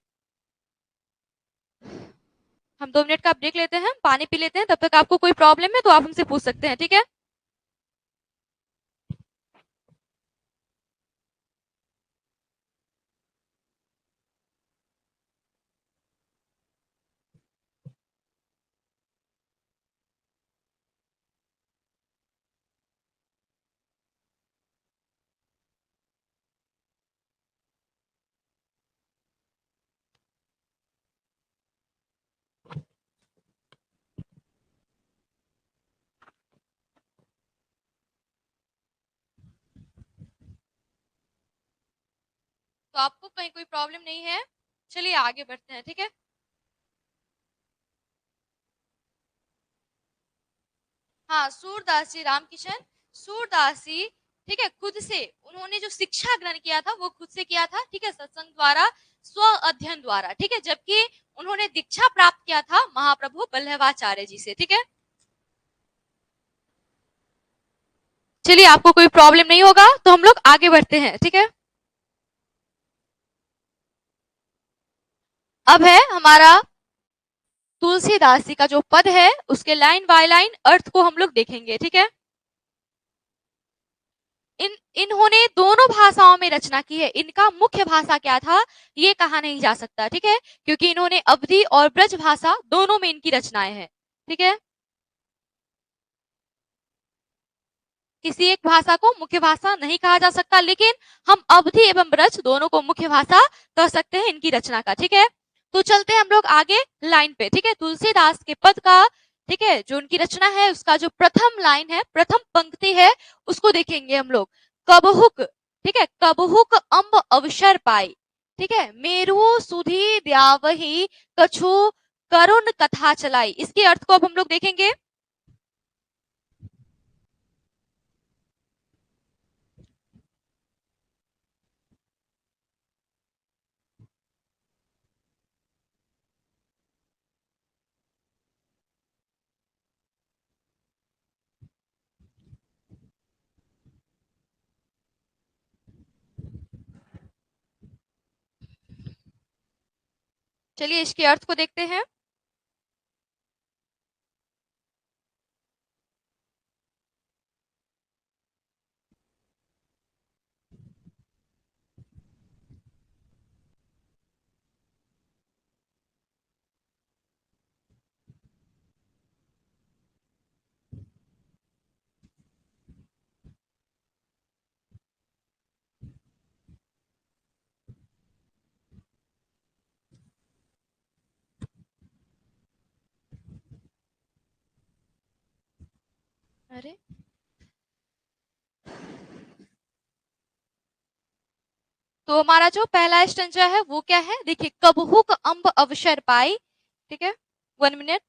हम 2 मिनट का ब्रेक लेते हैं, पानी पी लेते हैं, तब तक आपको कोई प्रॉब्लम है तो आप हमसे पूछ सकते हैं, ठीक है। तो आपको कहीं कोई प्रॉब्लम नहीं है, चलिए आगे बढ़ते हैं, ठीक है। हाँ, सूरदास जी, रामकिशन सूरदास जी, ठीक है, खुद से उन्होंने जो शिक्षा ग्रहण किया था वो खुद से किया था, ठीक है, सत्संग द्वारा, स्व अध्ययन द्वारा, ठीक है। जबकि उन्होंने दीक्षा प्राप्त किया था महाप्रभु वल्लभाचार्य जी से, ठीक है। चलिए, आपको कोई प्रॉब्लम नहीं होगा तो हम लोग आगे बढ़ते हैं, ठीक है। अब है हमारा तुलसीदास जी का जो पद है उसके लाइन बाय लाइन अर्थ को हम लोग देखेंगे, ठीक है। इन्होंने दोनों भाषाओं में रचना की है। इनका मुख्य भाषा क्या था ये कहा नहीं जा सकता, ठीक है, क्योंकि इन्होंने अवधी और ब्रज भाषा दोनों में इनकी रचनाएं हैं, ठीक है। किसी एक भाषा को मुख्य भाषा नहीं कहा जा सकता, लेकिन हम अवधी एवं ब्रज दोनों को मुख्य भाषा कह सकते हैं इनकी रचना का, ठीक है। तो चलते हैं हम लोग आगे लाइन पे, ठीक है। तुलसीदास के पद का, ठीक है, जो उनकी रचना है उसका जो प्रथम लाइन है, प्रथम पंक्ति है, उसको देखेंगे हम लोग। कबहुक, ठीक है, कबहुक अम्ब अवसर पाई, ठीक है, मेरु सुधी द्यावही कछु करुण कथा चलाई। इसके अर्थ को अब हम लोग देखेंगे। चलिए इसके अर्थ को देखते हैं। अरे तो हमारा जो पहला स्टैंजा है वो क्या है, देखिए, कबहुक अम्ब अवसर पाई। ठीक है, 1 मिनट।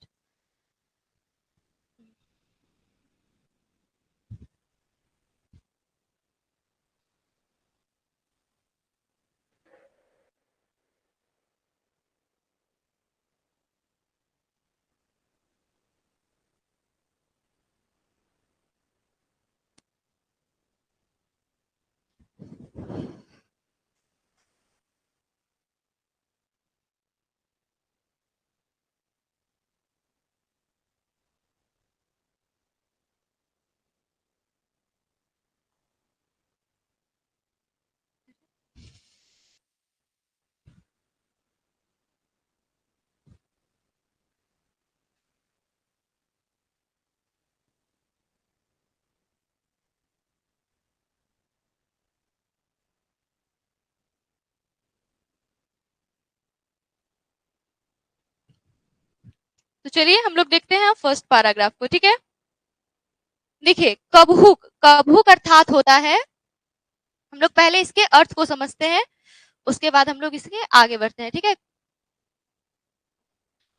तो चलिए हम लोग देखते हैं फर्स्ट पैराग्राफ को। ठीक है, देखिए, कबहुक, कबहुक अर्थात होता है, हम लोग पहले इसके अर्थ को समझते हैं, उसके बाद हम लोग इसके आगे बढ़ते हैं। ठीक है,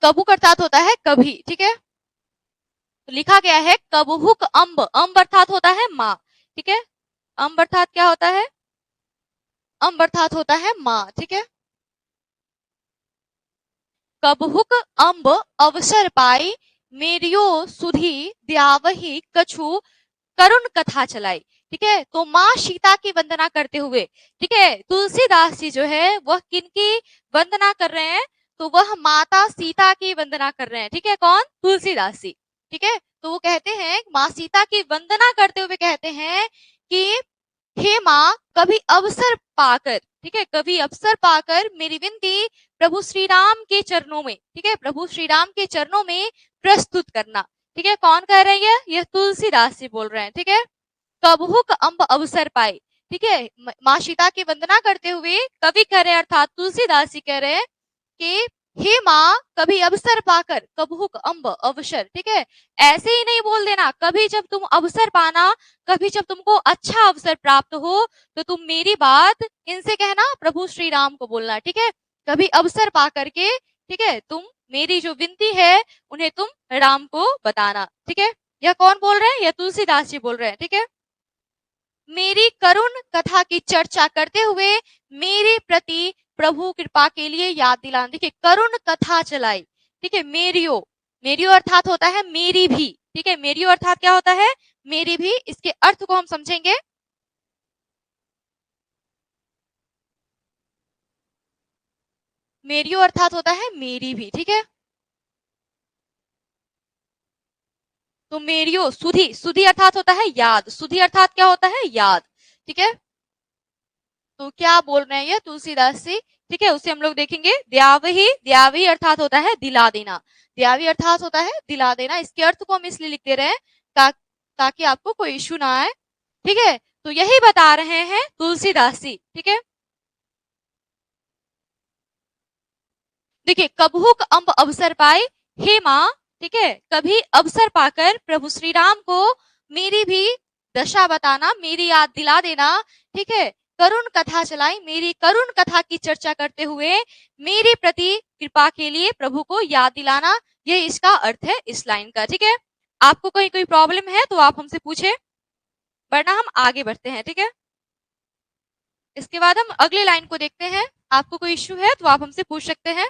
कबहुक अर्थात होता है कभी। ठीक है, तो लिखा गया है कबहुक अम्ब, अम्ब अर्थात होता है माँ। ठीक है, अम्ब अर्थात क्या होता है, अम्ब अर्थात होता है माँ। ठीक है, कबहुक अम्ब अवसर पाई, मेरियो सुधी द्यावही कछु करुण कथा चलाई। ठीक है, तो माँ सीता की वंदना करते हुए, ठीक है, तुलसीदास जी जो है वह किनकी वंदना कर रहे हैं, तो वह माता सीता की वंदना कर रहे हैं। ठीक है, कौन, तुलसीदास जी। ठीक है, तो वो कहते हैं, माँ सीता की वंदना करते हुए कहते हैं कि हे माँ, कभी अवसर पाकर, ठीक है, कभी अवसर पाकर मेरी विनती प्रभु श्री राम के चरणों में, ठीक है, प्रभु श्री राम के चरणों में प्रस्तुत करना। ठीक है, कौन कह रहे हैं, ये तुलसीदास जी बोल रहे हैं। ठीक है, कबहुक अम्ब अवसर पाए। ठीक है, माँ सीता की वंदना करते हुए कवि कह रहे हैं, अर्थात तुलसीदास जी कह रहे हैं कि हे माँ, कभी अवसर पाकर, कबहुक अम्ब अवसर। ठीक है, ऐसे ही नहीं बोल देना, कभी जब तुम अवसर पाना, कभी जब तुमको अच्छा अवसर प्राप्त हो, तो तुम मेरी बात इनसे कहना, प्रभु श्री राम को बोलना। ठीक है, कभी अवसर पा करके, ठीक है, तुम मेरी जो विनती है उन्हें तुम राम को बताना। ठीक है, यह कौन बोल रहे हैं, यह तुलसीदास जी बोल रहे हैं। ठीक है, मेरी करुण कथा की चर्चा करते हुए मेरे प्रति प्रभु कृपा के लिए याद दिलाना। देखिए, करुण कथा चलाई। ठीक है, मेरियो, मेरियो अर्थात होता है मेरी भी। ठीक है, मेरियो अर्थात क्या होता है, मेरी भी। इसके अर्थ को हम समझेंगे। मेरियो अर्थात होता है मेरी भी। ठीक है, तो मेरियो, सुधी, सुधी अर्थात होता है याद, सुधी अर्थात क्या होता है, याद। ठीक है, तो क्या बोल रहे हैं ये तुलसीदास जी, ठीक है, उसे हम लोग देखेंगे। द्यावही, द्यावही अर्थात होता है दिला देना, द्यावी अर्थात होता है दिला देना। इसके अर्थ को हम इसलिए लिखते रहे ताकि आपको कोई इश्यू ना आए। ठीक है, तो यही बता रहे हैं तुलसीदास जी। ठीक है, देखिए, कबहुक अम्ब अवसर पाए, हे माँ, ठीक है, कभी अवसर पाकर प्रभु श्री राम को मेरी भी दशा बताना, मेरी याद दिला देना। ठीक है, करुण कथा चलाई, मेरी करुण कथा की चर्चा करते हुए मेरी प्रति कृपा के लिए प्रभु को याद दिलाना, ये इसका अर्थ है इस लाइन का। ठीक है, आपको कहीं कोई प्रॉब्लम है तो आप हमसे पूछे, वरना हम आगे बढ़ते हैं। ठीक है, इसके बाद हम अगले लाइन को देखते हैं। आपको कोई इश्यू है तो आप हमसे पूछ सकते हैं।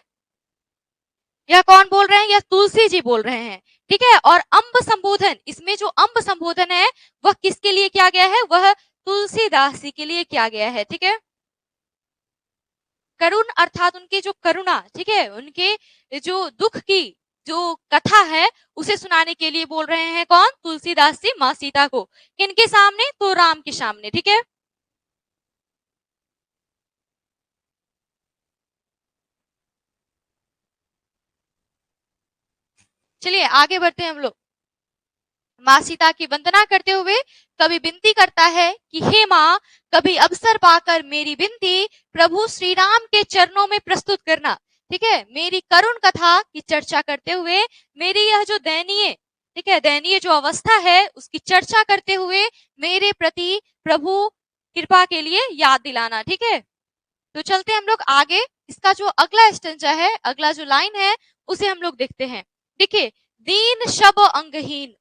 यह कौन बोल रहे हैं, यह तुलसी जी बोल रहे हैं। ठीक है, और अम्ब संबोधन, इसमें जो अम्ब संबोधन है वह किसके लिए किया गया है, वह तुलसीदास जी के लिए किया गया है। ठीक है, करुण अर्थात उनके जो करुणा, ठीक है, उनके जो दुख की जो कथा है उसे सुनाने के लिए बोल रहे हैं कौन? तुलसीदास जी माँ सीता को। किनके सामने? तो राम के सामने, ठीक है। चलिए आगे बढ़ते हैं हम लोग। माँ सीता की वंदना करते हुए कवि विनती करता है कि हे माँ, कभी अवसर पाकर मेरी विनती प्रभु श्री राम के चरणों में प्रस्तुत करना, ठीक है। मेरी करुण कथा की चर्चा करते हुए मेरी यह जो दयनीय, ठीक है, दयनीय जो अवस्था है उसकी चर्चा करते हुए मेरे प्रति प्रभु कृपा के लिए याद दिलाना, ठीक है। तो चलते हम लोग आगे। इसका जो अगला स्टेंजा है, अगला जो लाइन है उसे हम लोग देखते हैं। देखिए, दीन शब अंगहीन,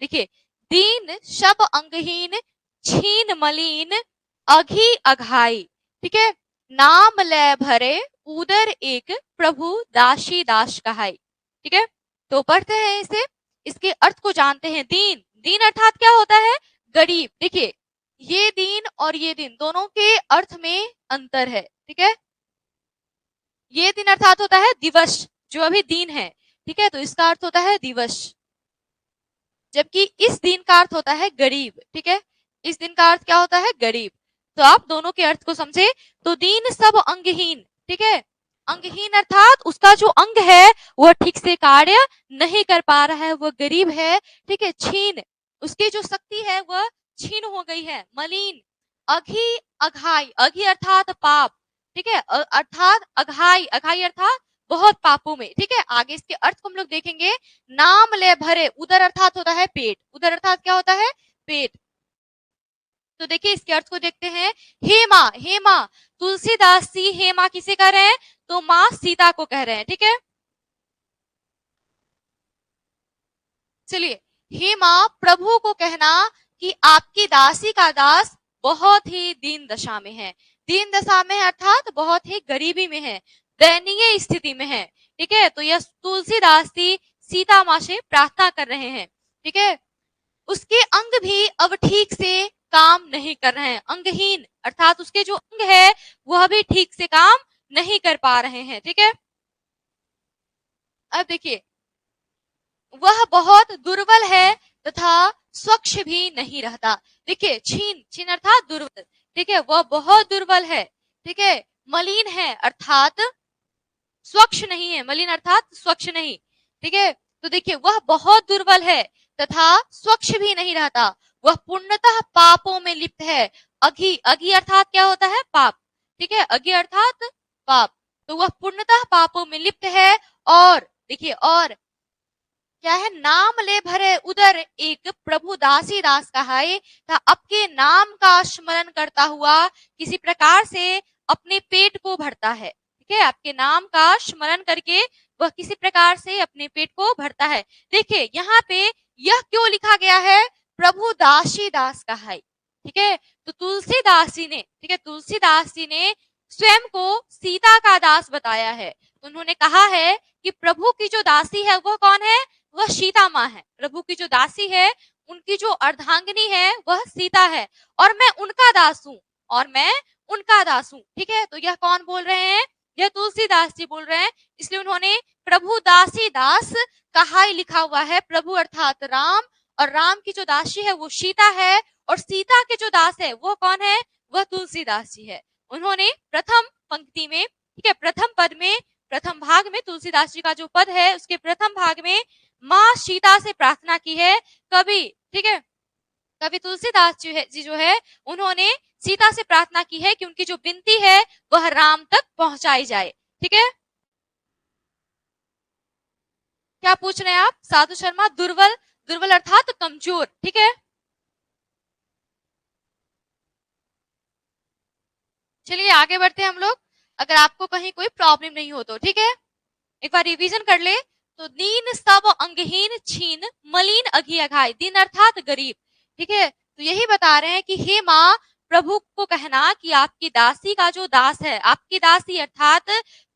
देखिए, दीन शब अंगहीन छीन मलिन अघी अघाई, ठीक है। नाम लय भरे उदर एक प्रभु दासी दास कहाई, ठीक है। तो पढ़ते हैं इसे, इसके अर्थ को जानते हैं। दीन, दीन अर्थात क्या होता है? गरीब। देखिए, ये दीन और ये दिन दोनों के अर्थ में अंतर है, ठीक है। ये दिन अर्थात होता है दिवस, जो अभी दिन है, ठीक है, तो इसका अर्थ होता है दिवस, जबकि इस दिन का अर्थ होता है गरीब, ठीक है। इस दिन का अर्थ क्या होता है? गरीब। तो आप दोनों के अर्थ को समझे। तो दीन सब अंगहीन, ठीक है, अंगहीन अर्थात उसका जो अंग है वह ठीक से कार्य नहीं कर पा रहा है, वह गरीब है, ठीक है। छीन, उसकी जो शक्ति है वह छीन हो गई है। मलिन, अघी अघाई, अघी अर्थात पाप, ठीक है, अर्थात अघाई, अघाई अर्थात बहुत पापों में, ठीक है। आगे इसके अर्थ को हम लोग देखेंगे। नाम ले भरे, उदर अर्थात होता है पेट, उदर अर्थात क्या होता है? पेट। तो देखिए इसके अर्थ को देखते हैं। हे माँ, हे माँ, तुलसीदास जी हे माँ किसे कह रहे हैं? तो माँ सीता को कह रहे हैं, ठीक है। चलिए, हे माँ, प्रभु को कहना कि आपकी दासी का दास बहुत ही दीन दशा में है। दीन दशा में है अर्थात बहुत ही गरीबी में है, दयनीय स्थिति में है, ठीक है। तो यह तुलसीदास जी सीता माँ से प्रार्थना कर रहे हैं, ठीक है। उसके अंग भी अब ठीक से काम नहीं कर रहे हैं। अंगहीन अर्थात उसके जो अंग है वह भी ठीक से काम नहीं कर पा रहे हैं, ठीक है। अब देखिए, वह बहुत दुर्बल है तथा स्वच्छ भी नहीं रहता। देखिए, छीन, छीन अर्थात दुर्बल, ठीक है, वह बहुत दुर्बल है, ठीक है। मलिन है अर्थात स्वच्छ नहीं है, मलिन अर्थात स्वच्छ नहीं, ठीक है। तो देखिए, वह बहुत दुर्बल है तथा स्वच्छ भी नहीं रहता, वह पूर्णतः पापों में लिप्त है। अघी, अघी अर्थात क्या होता है? पाप, ठीक है, अघी अर्थात पाप। तो वह पूर्णतः पापों में लिप्त है। और देखिए, और क्या है? नाम ले भरे उदर एक प्रभु दासी दास कहाए, था आपके नाम का स्मरण करता हुआ किसी प्रकार से अपने पेट को भरता है, ठीक है। आपके नाम का स्मरण करके वह किसी प्रकार से अपने पेट को भरता है। देखिए यहाँ पे यह क्यों लिखा गया है? प्रभु दासी दास कहाई, ठीक है। तो तुलसीदास जी ने, ठीक है, तुलसीदास जी ने स्वयं को सीता का दास बताया है। तो उन्होंने कहा है कि प्रभु की जो दासी है वह कौन है? वह सीता माँ है। प्रभु की जो दासी है उनकी जो अर्धांगिनी है वह सीता है, और मैं उनका दास हूँ, और मैं उनका दास हूँ, ठीक है। तो यह कौन बोल रहे हैं? यह तुलसीदास जी बोल रहे हैं। इसलिए उन्होंने प्रभु दासी दास कहाई लिखा हुआ है। प्रभु अर्थात राम, और राम की जो दासी है वो सीता है, और सीता के जो दास है वो कौन है? वह तुलसीदास जी है। उन्होंने प्रथम पंक्ति में, ठीक है, प्रथम पद में, प्रथम भाग में तुलसीदास जी का जो पद है उसके प्रथम भाग में माँ सीता से प्रार्थना की है। कवि, ठीक है, कवि तुलसीदास जी जो है उन्होंने सीता से प्रार्थना की है कि उनकी जो विनती है वह राम तक पहुंचाई जाए, ठीक है। क्या पूछ रहे हैं आप साधु शर्मा? दुर्बल, दुर्बल अर्थात कमजोर, ठीक है। चलिए आगे बढ़ते हैं हम लोग। अगर आपको कहीं कोई प्रॉब्लम नहीं हो तो, ठीक है, एक बार रिवीजन कर ले। तो दीन सब अंगहीन छीन मलिन अघी अघाई, दीन अर्थात गरीब, ठीक है। तो यही बता रहे हैं कि हे माँ, प्रभु को कहना कि आपकी दासी का जो दास है, आपकी दासी अर्थात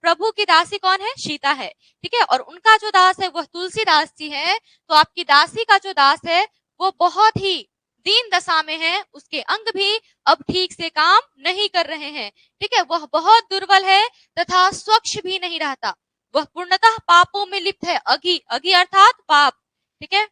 प्रभु की दासी कौन है? सीता है, ठीक है, और उनका जो दास है वह तुलसीदास जी है। तो आपकी दासी का जो दास है वो बहुत ही दीन दशा में है, उसके अंग भी अब ठीक से काम नहीं कर रहे हैं। ठीक है, वह बहुत दुर्बल है तथा स्वच्छ भी नहीं रहता, वह पूर्णतः पापों में लिप्त है। अघि, अघि अर्थात पाप। ठीक है,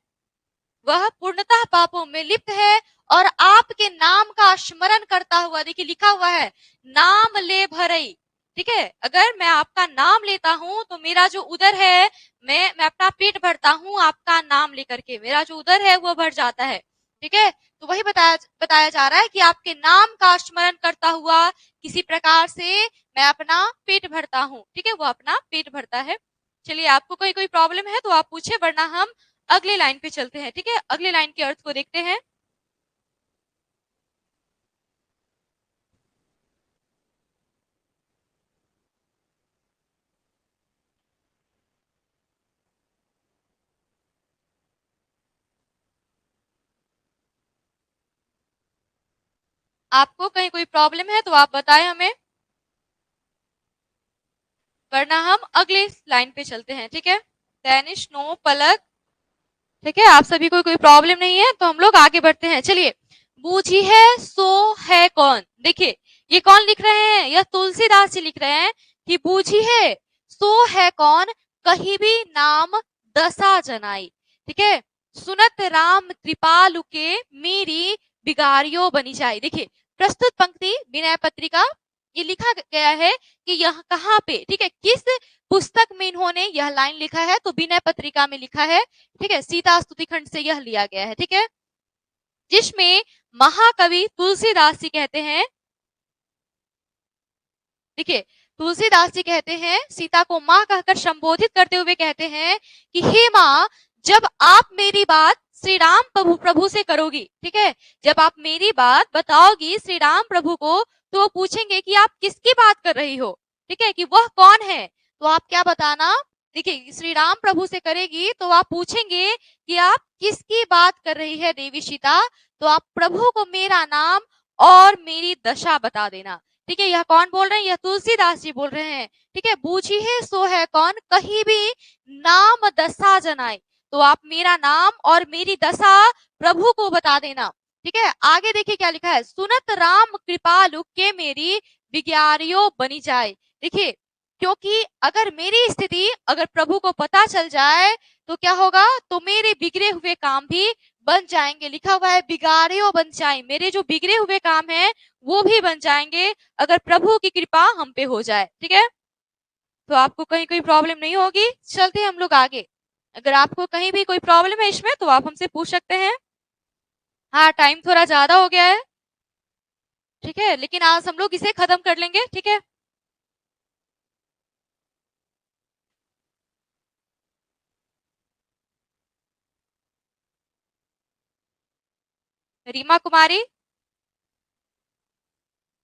वह पूर्णतः पापों में लिप्त है और आपके नाम का स्मरण करता हुआ, देखिए लिखा हुआ है नाम ले भरई। ठीक है, अगर मैं आपका नाम लेता हूं तो मेरा जो उदर है, मैं अपना पेट भरता हूं आपका नाम लेकर के, मेरा जो उदर है वो भर जाता है। ठीक है, तो वही बताया जा रहा है कि आपके नाम का स्मरण करता हुआ किसी प्रकार से मैं अपना पेट भरता हूं। ठीक है, वो अपना पेट भरता है। चलिए, आपको कोई प्रॉब्लम है तो आप पूछे, वरना हम अगले लाइन पे चलते हैं। ठीक है, अगले लाइन के अर्थ को देखते हैं। आपको कहीं कोई प्रॉब्लम है तो आप बताएं हमें, वरना हम अगले लाइन पे चलते हैं। ठीक है, डैनिश, नो, पलक। ठीक है, आप सभी को कोई प्रॉब्लम नहीं है तो हम लोग आगे बढ़ते हैं। चलिए, बूझी है सो है कौन। देखिए, ये कौन लिख रहे हैं, यह तुलसीदास जी लिख रहे हैं कि बूझी है सो है कौन, कहीं भी नाम दशा जनाई। ठीक है, सुनत राम कृपालु के मेरी बिगाड़ियो बनी जाए। देखिए, प्रस्तुत पंक्ति विनय पत्रिका, ये लिखा गया है कि यह कहाँ पे, ठीक है, किस पुस्तक में इन्होंने यह लाइन लिखा है, तो विनय पत्रिका में लिखा है। ठीक है, सीता स्तुति खंड से यह लिया गया है। ठीक है, जिसमें महाकवि तुलसीदास जी कहते हैं, देखिए तुलसीदास जी कहते हैं, सीता को माँ कहकर संबोधित करते हुए कहते हैं कि हे माँ, जब आप मेरी बात श्री राम प्रभु से करोगी, ठीक है, जब आप मेरी बात बताओगी श्री राम प्रभु को, तो वो पूछेंगे कि आप किसकी बात कर रही हो। ठीक है, कि वह कौन है, तो आप क्या बताना, देखिए श्री राम प्रभु से करेगी तो आप पूछेंगे कि आप किसकी बात कर रही है देवी सीता, तो आप प्रभु को मेरा नाम और मेरी दशा बता देना। ठीक है, यह कौन बोल रहे हैं, यह तुलसीदास जी बोल रहे हैं। ठीक है, बूझी है सो है कौन, कहीं भी नाम दशा जनाए, तो आप मेरा नाम और मेरी दशा प्रभु को बता देना। ठीक है, आगे देखिए क्या लिखा है, सुनत राम कृपालु के मेरी बिगाड़ियो बनी जाए। देखिए, क्योंकि अगर मेरी स्थिति अगर प्रभु को पता चल जाए तो क्या होगा, तो मेरे बिगड़े हुए काम भी बन जाएंगे। लिखा हुआ है बिगाड़ियो बन जाए, मेरे जो बिगड़े हुए काम है वो भी बन जाएंगे अगर प्रभु की कृपा हम पे हो जाए। ठीक है, तो आपको कहीं कोई प्रॉब्लम नहीं होगी। चलते हैं हम लोग आगे, अगर आपको कहीं भी कोई प्रॉब्लम है इसमें तो आप हमसे पूछ सकते हैं। हाँ, टाइम थोड़ा ज्यादा हो गया है। ठीक है, लेकिन आज हम लोग इसे खत्म कर लेंगे। ठीक है, रीमा कुमारी,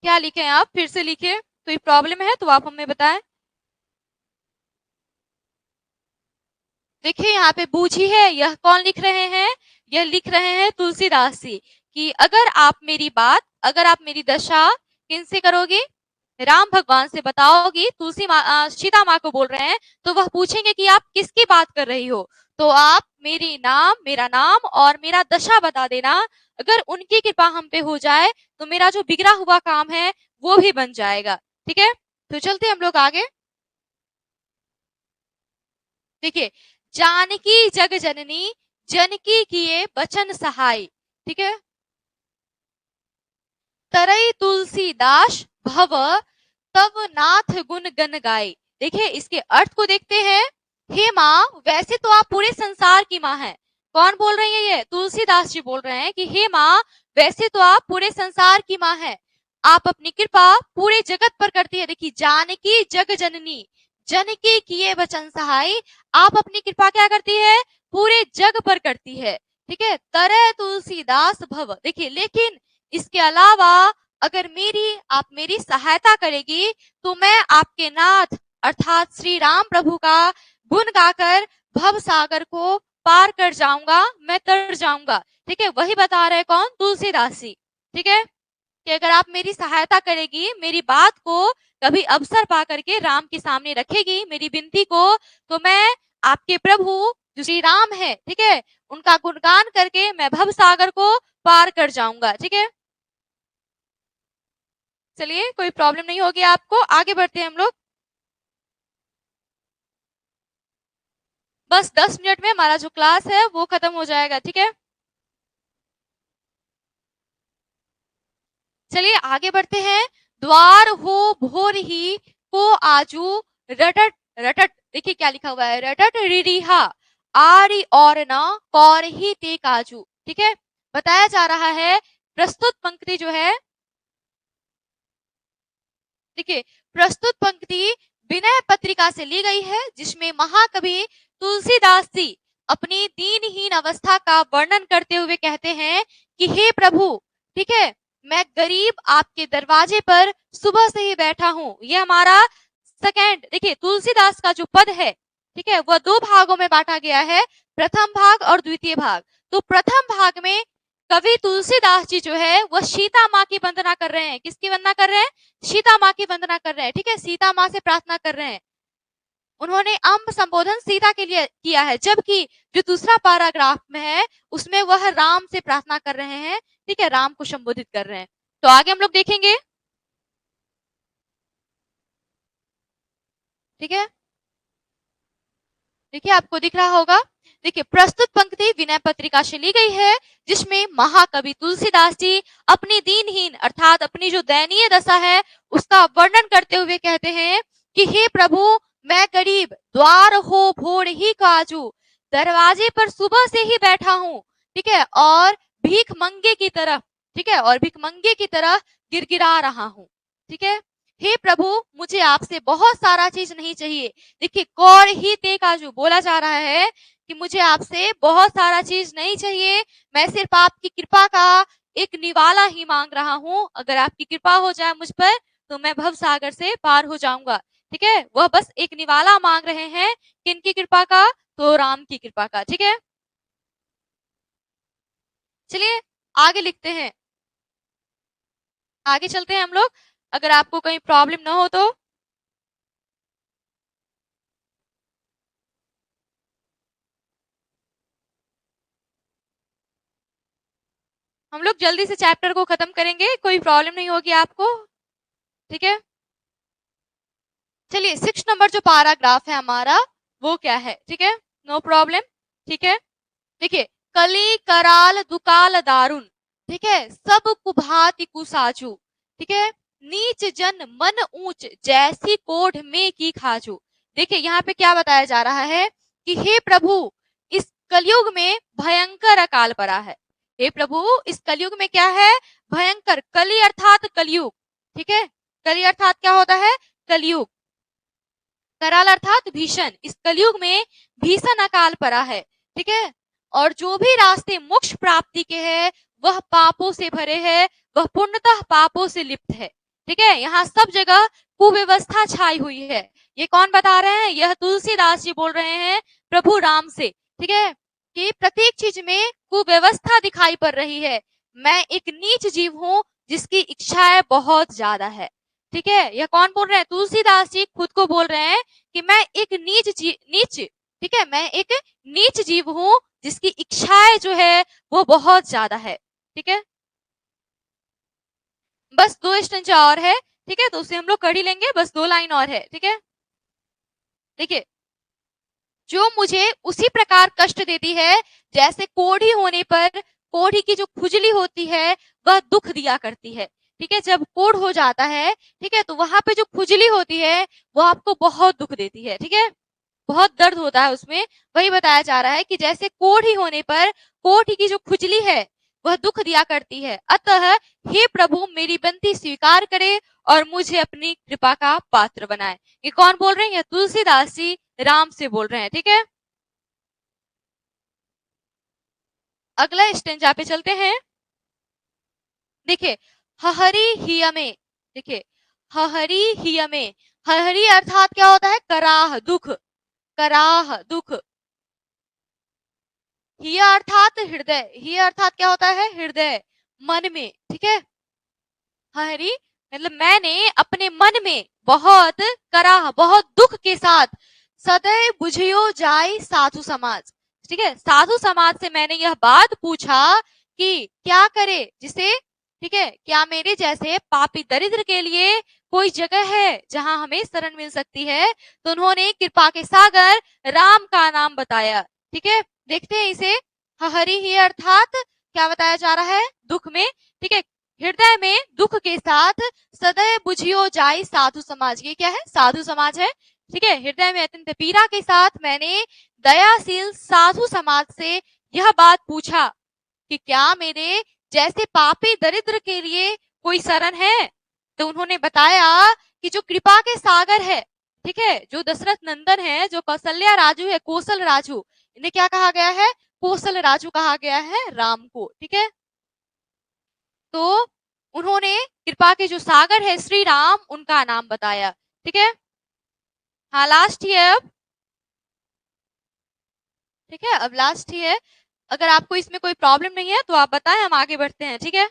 क्या लिखे आप, फिर से लिखिए, कोई प्रॉब्लम है तो आप हमें बताएं। देखिए, यहाँ पे बूझी है, यह कौन लिख रहे हैं, यह लिख रहे हैं तुलसीदास जी, कि अगर आप मेरी बात, अगर आप मेरी दशा किनसे करोगी, राम भगवान से बताओगी, तुलसी माँ सीता माँ को बोल रहे हैं, तो वह पूछेंगे कि आप किसकी बात कर रही हो, तो आप मेरा नाम और मेरा दशा बता देना। अगर उनकी कृपा हम पे हो जाए तो मेरा जो बिगड़ा हुआ काम है वो भी बन जाएगा। ठीक है, तो चलते हम लोग आगे। देखिए, जानकी जग जननी, जनकी किए बचन सहाय। ठीक है, तरई तुलसीदास भव तब नाथ गुण गन गाय। देखिए, इसके अर्थ को देखते हैं। हे माँ, वैसे तो आप पूरे संसार की माँ हैं। कौन बोल रही है, ये तुलसीदास जी बोल रहे हैं कि हे माँ, वैसे तो आप पूरे संसार की माँ हैं, आप अपनी कृपा पूरे जगत पर करती है। देखिए, जानकी जग जननी, जनकी किए वचन सहाय, आप अपनी कृपा क्या करती है, पूरे जग पर करती है। ठीक है, तरह तुलसीदास भव। देखिए, लेकिन इसके अलावा अगर आप मेरी सहायता करेगी तो मैं आपके नाथ अर्थात श्री राम प्रभु का गुण गाकर भव सागर को पार कर जाऊंगा, मैं तर जाऊंगा। ठीक है, वही बता रहे कौन, तुलसीदास जी। ठीक है, कि अगर आप मेरी सहायता करेगी, मेरी बात को कभी अवसर पा करके राम के सामने रखेगी, मेरी विनती को, तो मैं आपके प्रभु जो श्री राम है, ठीक है, उनका गुणगान करके मैं भव सागर को पार कर जाऊंगा, ठीक है। चलिए, कोई प्रॉब्लम नहीं होगी आपको, आगे बढ़ते हैं हम लोग। बस 10 मिनट में हमारा जो क्लास है वो खत्म हो जाएगा, ठीक है। चलिए आगे बढ़ते हैं। द्वार हो भोर ही को आजू रटट रटट, देखिए क्या लिखा हुआ है, रटट रिरिहा आरी और न कौर ही ते काजू, ठीक है। बताया जा रहा है प्रस्तुत पंक्ति जो है, देखिए प्रस्तुत पंक्ति विनय पत्रिका से ली गई है, जिसमें महाकवि तुलसीदास जी अपनी दीनहीन अवस्था का वर्णन करते हुए कहते हैं कि हे प्रभु, ठीक है, मैं गरीब आपके दरवाजे पर सुबह से ही बैठा हूं। ये हमारा सेकंड, देखिए तुलसीदास का जो पद है, ठीक है, वह 2 भागों में बांटा गया है, प्रथम भाग और द्वितीय भाग। तो प्रथम भाग में कवि तुलसीदास जी जो है वह सीता माँ की वंदना कर रहे हैं। किसकी वंदना कर रहे हैं? सीता माँ की वंदना कर रहे हैं, ठीक है, सीता माँ से प्रार्थना कर रहे हैं। उन्होंने अम्ब संबोधन सीता के लिए किया है, जबकि जो दूसरा पैराग्राफ में है उसमें वह राम से प्रार्थना कर रहे हैं, ठीक है, राम को संबोधित कर रहे हैं। तो आगे हम लोग देखेंगे, ठीक है। देखिए आपको दिख रहा होगा, देखिए प्रस्तुत पंक्ति विनय पत्रिका से ली गई है, जिसमें महाकवि तुलसीदास जी अपनी दीनहीन अर्थात अपनी जो दयनीय दशा है उसका वर्णन करते हुए कहते हैं कि हे प्रभु, मैं गरीब द्वार हो भोर ही काजू, दरवाजे पर सुबह से ही बैठा हूं, ठीक है, और भीख मंगे की तरफ, ठीक है, और भीख मंगे की तरह गिड़गिड़ा रहा हूं, ठीक है। हे प्रभु, मुझे आपसे बहुत सारा चीज नहीं चाहिए। देखिए कौर ही ते काजू बोला जा रहा है कि मुझे आपसे बहुत सारा चीज नहीं चाहिए, मैं सिर्फ आपकी कृपा का एक निवाला ही मांग रहा हूं। अगर आपकी कृपा हो जाए मुझ पर तो मैं भव सागर से पार हो जाऊंगा, ठीक है। वह बस एक निवाला मांग रहे हैं, किनकी कृपा का? तो राम की कृपा का, ठीक है। चलिए आगे लिखते हैं, आगे चलते हैं हम लोग, अगर आपको कहीं प्रॉब्लम ना हो तो। हम लोग जल्दी से चैप्टर को खत्म करेंगे, कोई प्रॉब्लम नहीं होगी आपको, ठीक है। चलिए 6 नंबर जो पैराग्राफ है हमारा वो क्या है, ठीक है, नो प्रॉब्लम, ठीक है। देखिए कली कराल दुकाल दारुण, ठीक है, सब कुभाति कुसाजू, ठीक है, नीच जन मन ऊंच जैसी कोढ़ में की खाजू। देखिए यहाँ पे क्या बताया जा रहा है कि हे प्रभु, इस कलयुग में भयंकर अकाल पड़ा है। हे प्रभु, इस कलयुग में क्या है? भयंकर, कली अर्थात कलयुग, ठीक है, कली अर्थात क्या होता है? कलयुग, कराल अर्थात भीषण, इस कलयुग में भीषण अकाल पड़ा है, ठीक है। और जो भी रास्ते मोक्ष प्राप्ति के हैं वह पापों से भरे हैं, वह पूर्णतः पापों से लिप्त है, ठीक है। यहाँ सब जगह कुव्यवस्था छाई हुई है। ये कौन बता रहे हैं? यह तुलसीदास जी बोल रहे हैं प्रभु राम से, ठीक है, कि प्रत्येक चीज में कुव्यवस्था दिखाई पड़ रही है। मैं एक नीच जीव हूँ जिसकी इच्छाएं बहुत ज्यादा है, ठीक है। यह कौन बोल रहे हैं? तुलसीदास जी खुद को बोल रहे हैं कि मैं एक नीच, ठीक है, मैं एक नीच जीव हूं जिसकी इच्छाएं जो है वो बहुत ज्यादा है, ठीक है। बस 2 स्टेंजा और है, ठीक है, तो उसे हम लोग कर ही लेंगे, बस 2 लाइन और है, ठीक है। देखिए, जो मुझे उसी प्रकार कष्ट देती है जैसे कोढ़ी होने पर कोढ़ी की जो खुजली होती है वह दुख दिया करती है, ठीक है। जब कोढ़ हो जाता है, ठीक है, तो वहां पे जो खुजली होती है वो आपको बहुत दुख देती है, ठीक है, बहुत दर्द होता है उसमें। वही बताया जा रहा है कि जैसे कोढ़ी होने पर कोढ़ी की जो खुजली है वह दुख दिया करती है, अतः हे प्रभु मेरी विनती स्वीकार करे और मुझे अपनी कृपा का पात्र बनाए। ये कौन बोल रहे हैं? ये तुलसीदास जी राम से बोल रहे हैं, ठीक है। अगला स्टेंजा पे चलते हैं। देखिए हहरी हियमे, देखिए हहरी हियमे, हहरी अर्थात क्या होता है? कराह, दुख, कराह दुख, हिया अर्थात हृदय, हिया अर्थात क्या होता है? हृदय, मन में, ठीक है। हरी मतलब मैंने अपने मन में बहुत कराह, बहुत दुख के साथ सदैव बुझियो जाय साधु समाज, ठीक है, साधु समाज से मैंने यह बात पूछा कि क्या करे जिसे, ठीक है, क्या मेरे जैसे पापी दरिद्र के लिए कोई जगह है जहां हमें शरण मिल सकती है। तो उन्होंने कृपा के सागर राम का नाम बताया। ठीक है, देखते हैं इसे। हरि ही अर्थात क्या बताया जा रहा है, दुख में, ठीक है, हृदय में दुख के साथ सदैव बुझियो जाय साधु समाज। ये क्या है, साधु समाज है। ठीक है, हृदय में अत्यंत पीड़ा के साथ मैंने दयाशील साधु समाज से यह बात पूछा कि क्या मेरे जैसे पापी दरिद्र के लिए कोई शरण है। तो उन्होंने बताया कि जो कृपा के सागर है, ठीक है, जो दशरथ नंदन है, जो कौशल्या राजू है, कौशल राजू, इन्हें क्या कहा गया है, कौशल राजू कहा गया है राम को। ठीक है, तो उन्होंने कृपा के जो सागर है श्री राम, उनका नाम बताया। ठीक है, हाँ लास्ट ही है अब। ठीक है, अब लास्ट ही है। अगर आपको इसमें कोई प्रॉब्लम नहीं है तो आप बताएं, हम आगे बढ़ते हैं। ठीक है,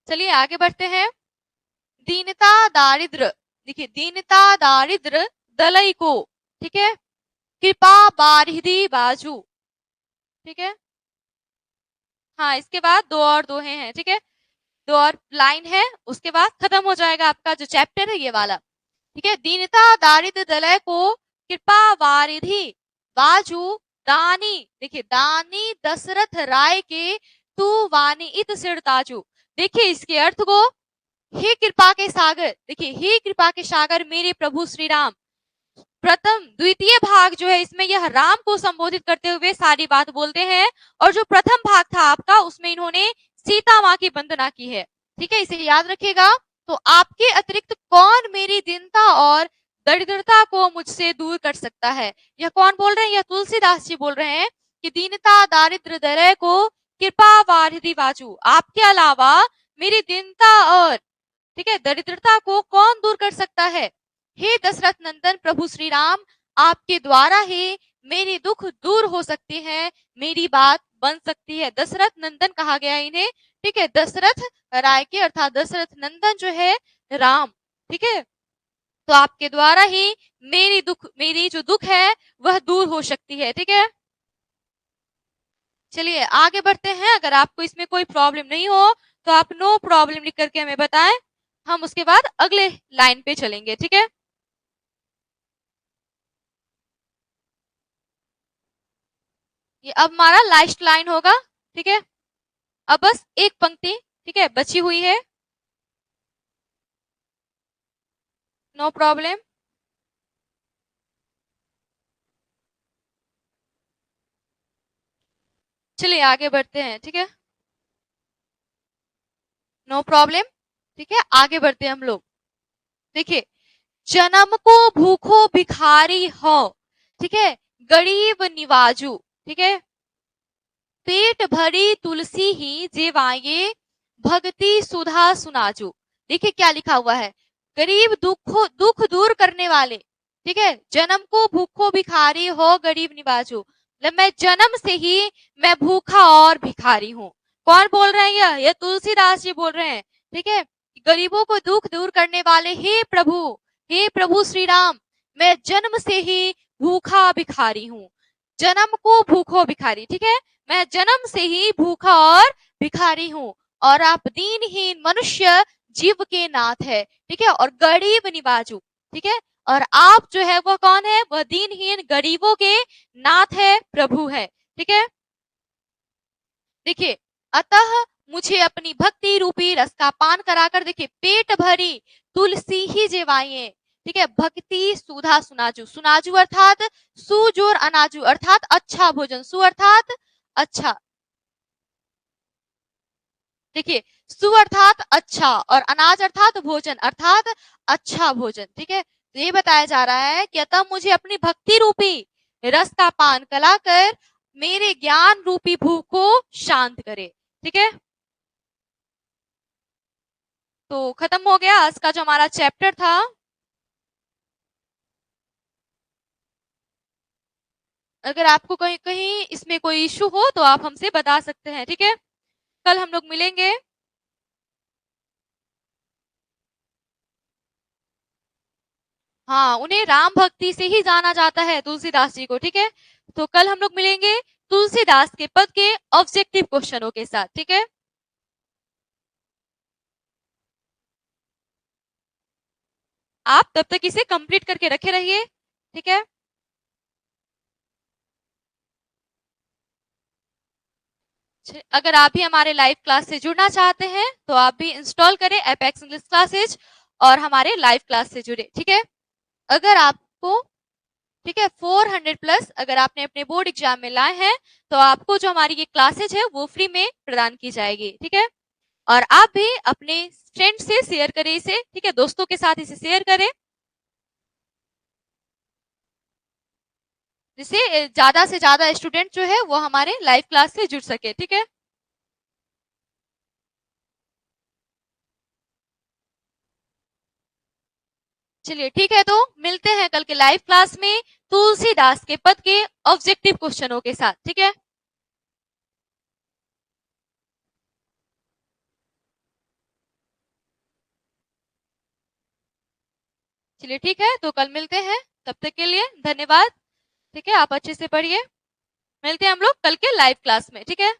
चलिए आगे बढ़ते हैं। दीनता दारिद्र, देखिए दीनता दारिद्र दलई को, ठीक है, कृपा बारिधि बाजू। ठीक है, हाँ इसके बाद दो और दोहे हैं। ठीक है, दो और लाइन है, उसके बाद खत्म हो जाएगा आपका जो चैप्टर है ये वाला। ठीक है, दीनता दारिद्र दलय को कृपा वारिधि बाजू दानी, देखिए दानी दशरथ राय के तू वानी इत सिर ताजू। देखिए इसके अर्थ को, हे कृपा के सागर, देखिए हे कृपा के सागर मेरे प्रभु श्री राम। प्रथम द्वितीय भाग जो है इसमें यह राम को संबोधित करते हुए सारी बात बोलते हैं, और जो प्रथम भाग था आपका उसमें इन्होंने सीता माँ की वंदना की है। ठीक है, इसे याद रखिएगा। तो आपके अतिरिक्त कौन मेरी दीनता और दरिद्रता को मुझसे दूर कर सकता है। यह कौन बोल रहे हैं, यह तुलसीदास जी बोल रहे हैं कि दीनता दारिद्र दलय को कृपा वारिधि बाजू, आपके अलावा मेरी दीनता और, ठीक है, दरिद्रता को कौन दूर कर सकता है। हे दशरथ नंदन प्रभु श्री राम, आपके द्वारा ही मेरी दुख दूर हो सकती है, मेरी बात बन सकती है। दशरथ नंदन कहा गया इन्हें। ठीक है, दशरथ राय के अर्थात दशरथ नंदन जो है राम। ठीक है, तो आपके द्वारा ही मेरी जो दुख है वह दूर हो सकती है। ठीक है, चलिए आगे बढ़ते हैं। अगर आपको इसमें कोई प्रॉब्लम नहीं हो तो आप नो प्रॉब्लम लिख करके हमें बताएं, हम उसके बाद अगले लाइन पे चलेंगे। ठीक है, ये अब हमारा लास्ट लाइन होगा। ठीक है, अब बस एक पंक्ति, ठीक है, बची हुई है। नो प्रॉब्लम, चलिए आगे बढ़ते हैं। ठीक है, नो प्रॉब्लम। ठीक है, आगे बढ़ते हैं हम लोग। देखिए, जन्म को भूखो भिखारी हो, ठीक है, गरीब निवाजू, ठीक है, पेट भरी तुलसी ही जेवाये भक्ति सुधा सुनाजू। देखिए क्या लिखा हुआ है, गरीब दुख दूर करने वाले, ठीक है, जन्म को भूखो भिखारी हो गरीब निवाजू, मतलब मैं जन्म से ही मैं भूखा और भिखारी हूँ। कौन बोल रहे हैं, यह तुलसीदास जी बोल रहे हैं। ठीक है, गरीबों को दुख दूर करने वाले हे प्रभु श्री राम, मैं जन्म से ही भूखा भिखारी हूँ। जन्म को भूखो भिखारी, ठीक है, मैं जन्म से ही भूखा और भिखारी हूँ, और आप दीनहीन मनुष्य जीव के नाथ है। ठीक है, और गरीब निवाजू, ठीक है, और आप जो है वह कौन है, वह दीनहीन गरीबों के नाथ है, प्रभु है। ठीक है, देखिए, अतः मुझे अपनी भक्ति रूपी रस का पान कराकर, देखिए पेट भरी तुलसी ही जेवाइए, ठीक है, भक्ति सुधा सुनाजू, सुनाजू अर्थात सुजोर अनाजू अर्थात अच्छा भोजन, सु अर्थात अच्छा, देखिए सु अर्थात अच्छा और अनाज अर्थात भोजन अर्थात अच्छा भोजन। ठीक है, तो ये बताया जा रहा है कि अतः मुझे अपनी भक्ति रूपी रस का पान कराकर मेरे ज्ञान रूपी भूख को शांत करे। ठीक है, तो खत्म हो गया आज का जो हमारा चैप्टर था। अगर आपको कहीं कहीं इसमें कोई इश्यू हो तो आप हमसे बता सकते हैं। ठीक है, कल हम लोग मिलेंगे। हाँ, उन्हें राम भक्ति से ही जाना जाता है, तुलसीदास जी को, ठीक है। तो कल हम लोग मिलेंगे तुलसीदास के पद के ऑब्जेक्टिव क्वेश्चनों के साथ, ठीक है। आप तब तक इसे कंप्लीट करके रखे रहिए, ठीक है। अगर आप भी हमारे लाइव क्लास से जुड़ना चाहते हैं तो आप भी इंस्टॉल करें एपेक्स इंग्लिश क्लासेज और हमारे लाइव क्लास से जुड़े, ठीक है। अगर आपको, ठीक है, 400 प्लस अगर आपने अपने बोर्ड एग्जाम में लाए हैं तो आपको जो हमारी ये क्लासेज है वो फ्री में प्रदान की जाएगी, ठीक है। और आप भी अपने फ्रेंड से शेयर करें इसे, ठीक है, दोस्तों के साथ इसे शेयर करें, जिससे ज्यादा से ज्यादा स्टूडेंट जो है वो हमारे लाइव क्लास से जुड़ सके, ठीक है। चलिए ठीक है, तो मिलते हैं कल के लाइव क्लास में तुलसीदास के पद के ऑब्जेक्टिव क्वेश्चनों के साथ, ठीक है। चलिए ठीक है, तो कल मिलते हैं, तब तक के लिए धन्यवाद, ठीक है। आप अच्छे से पढ़िए, मिलते हैं हम लोग कल के लाइव क्लास में, ठीक है।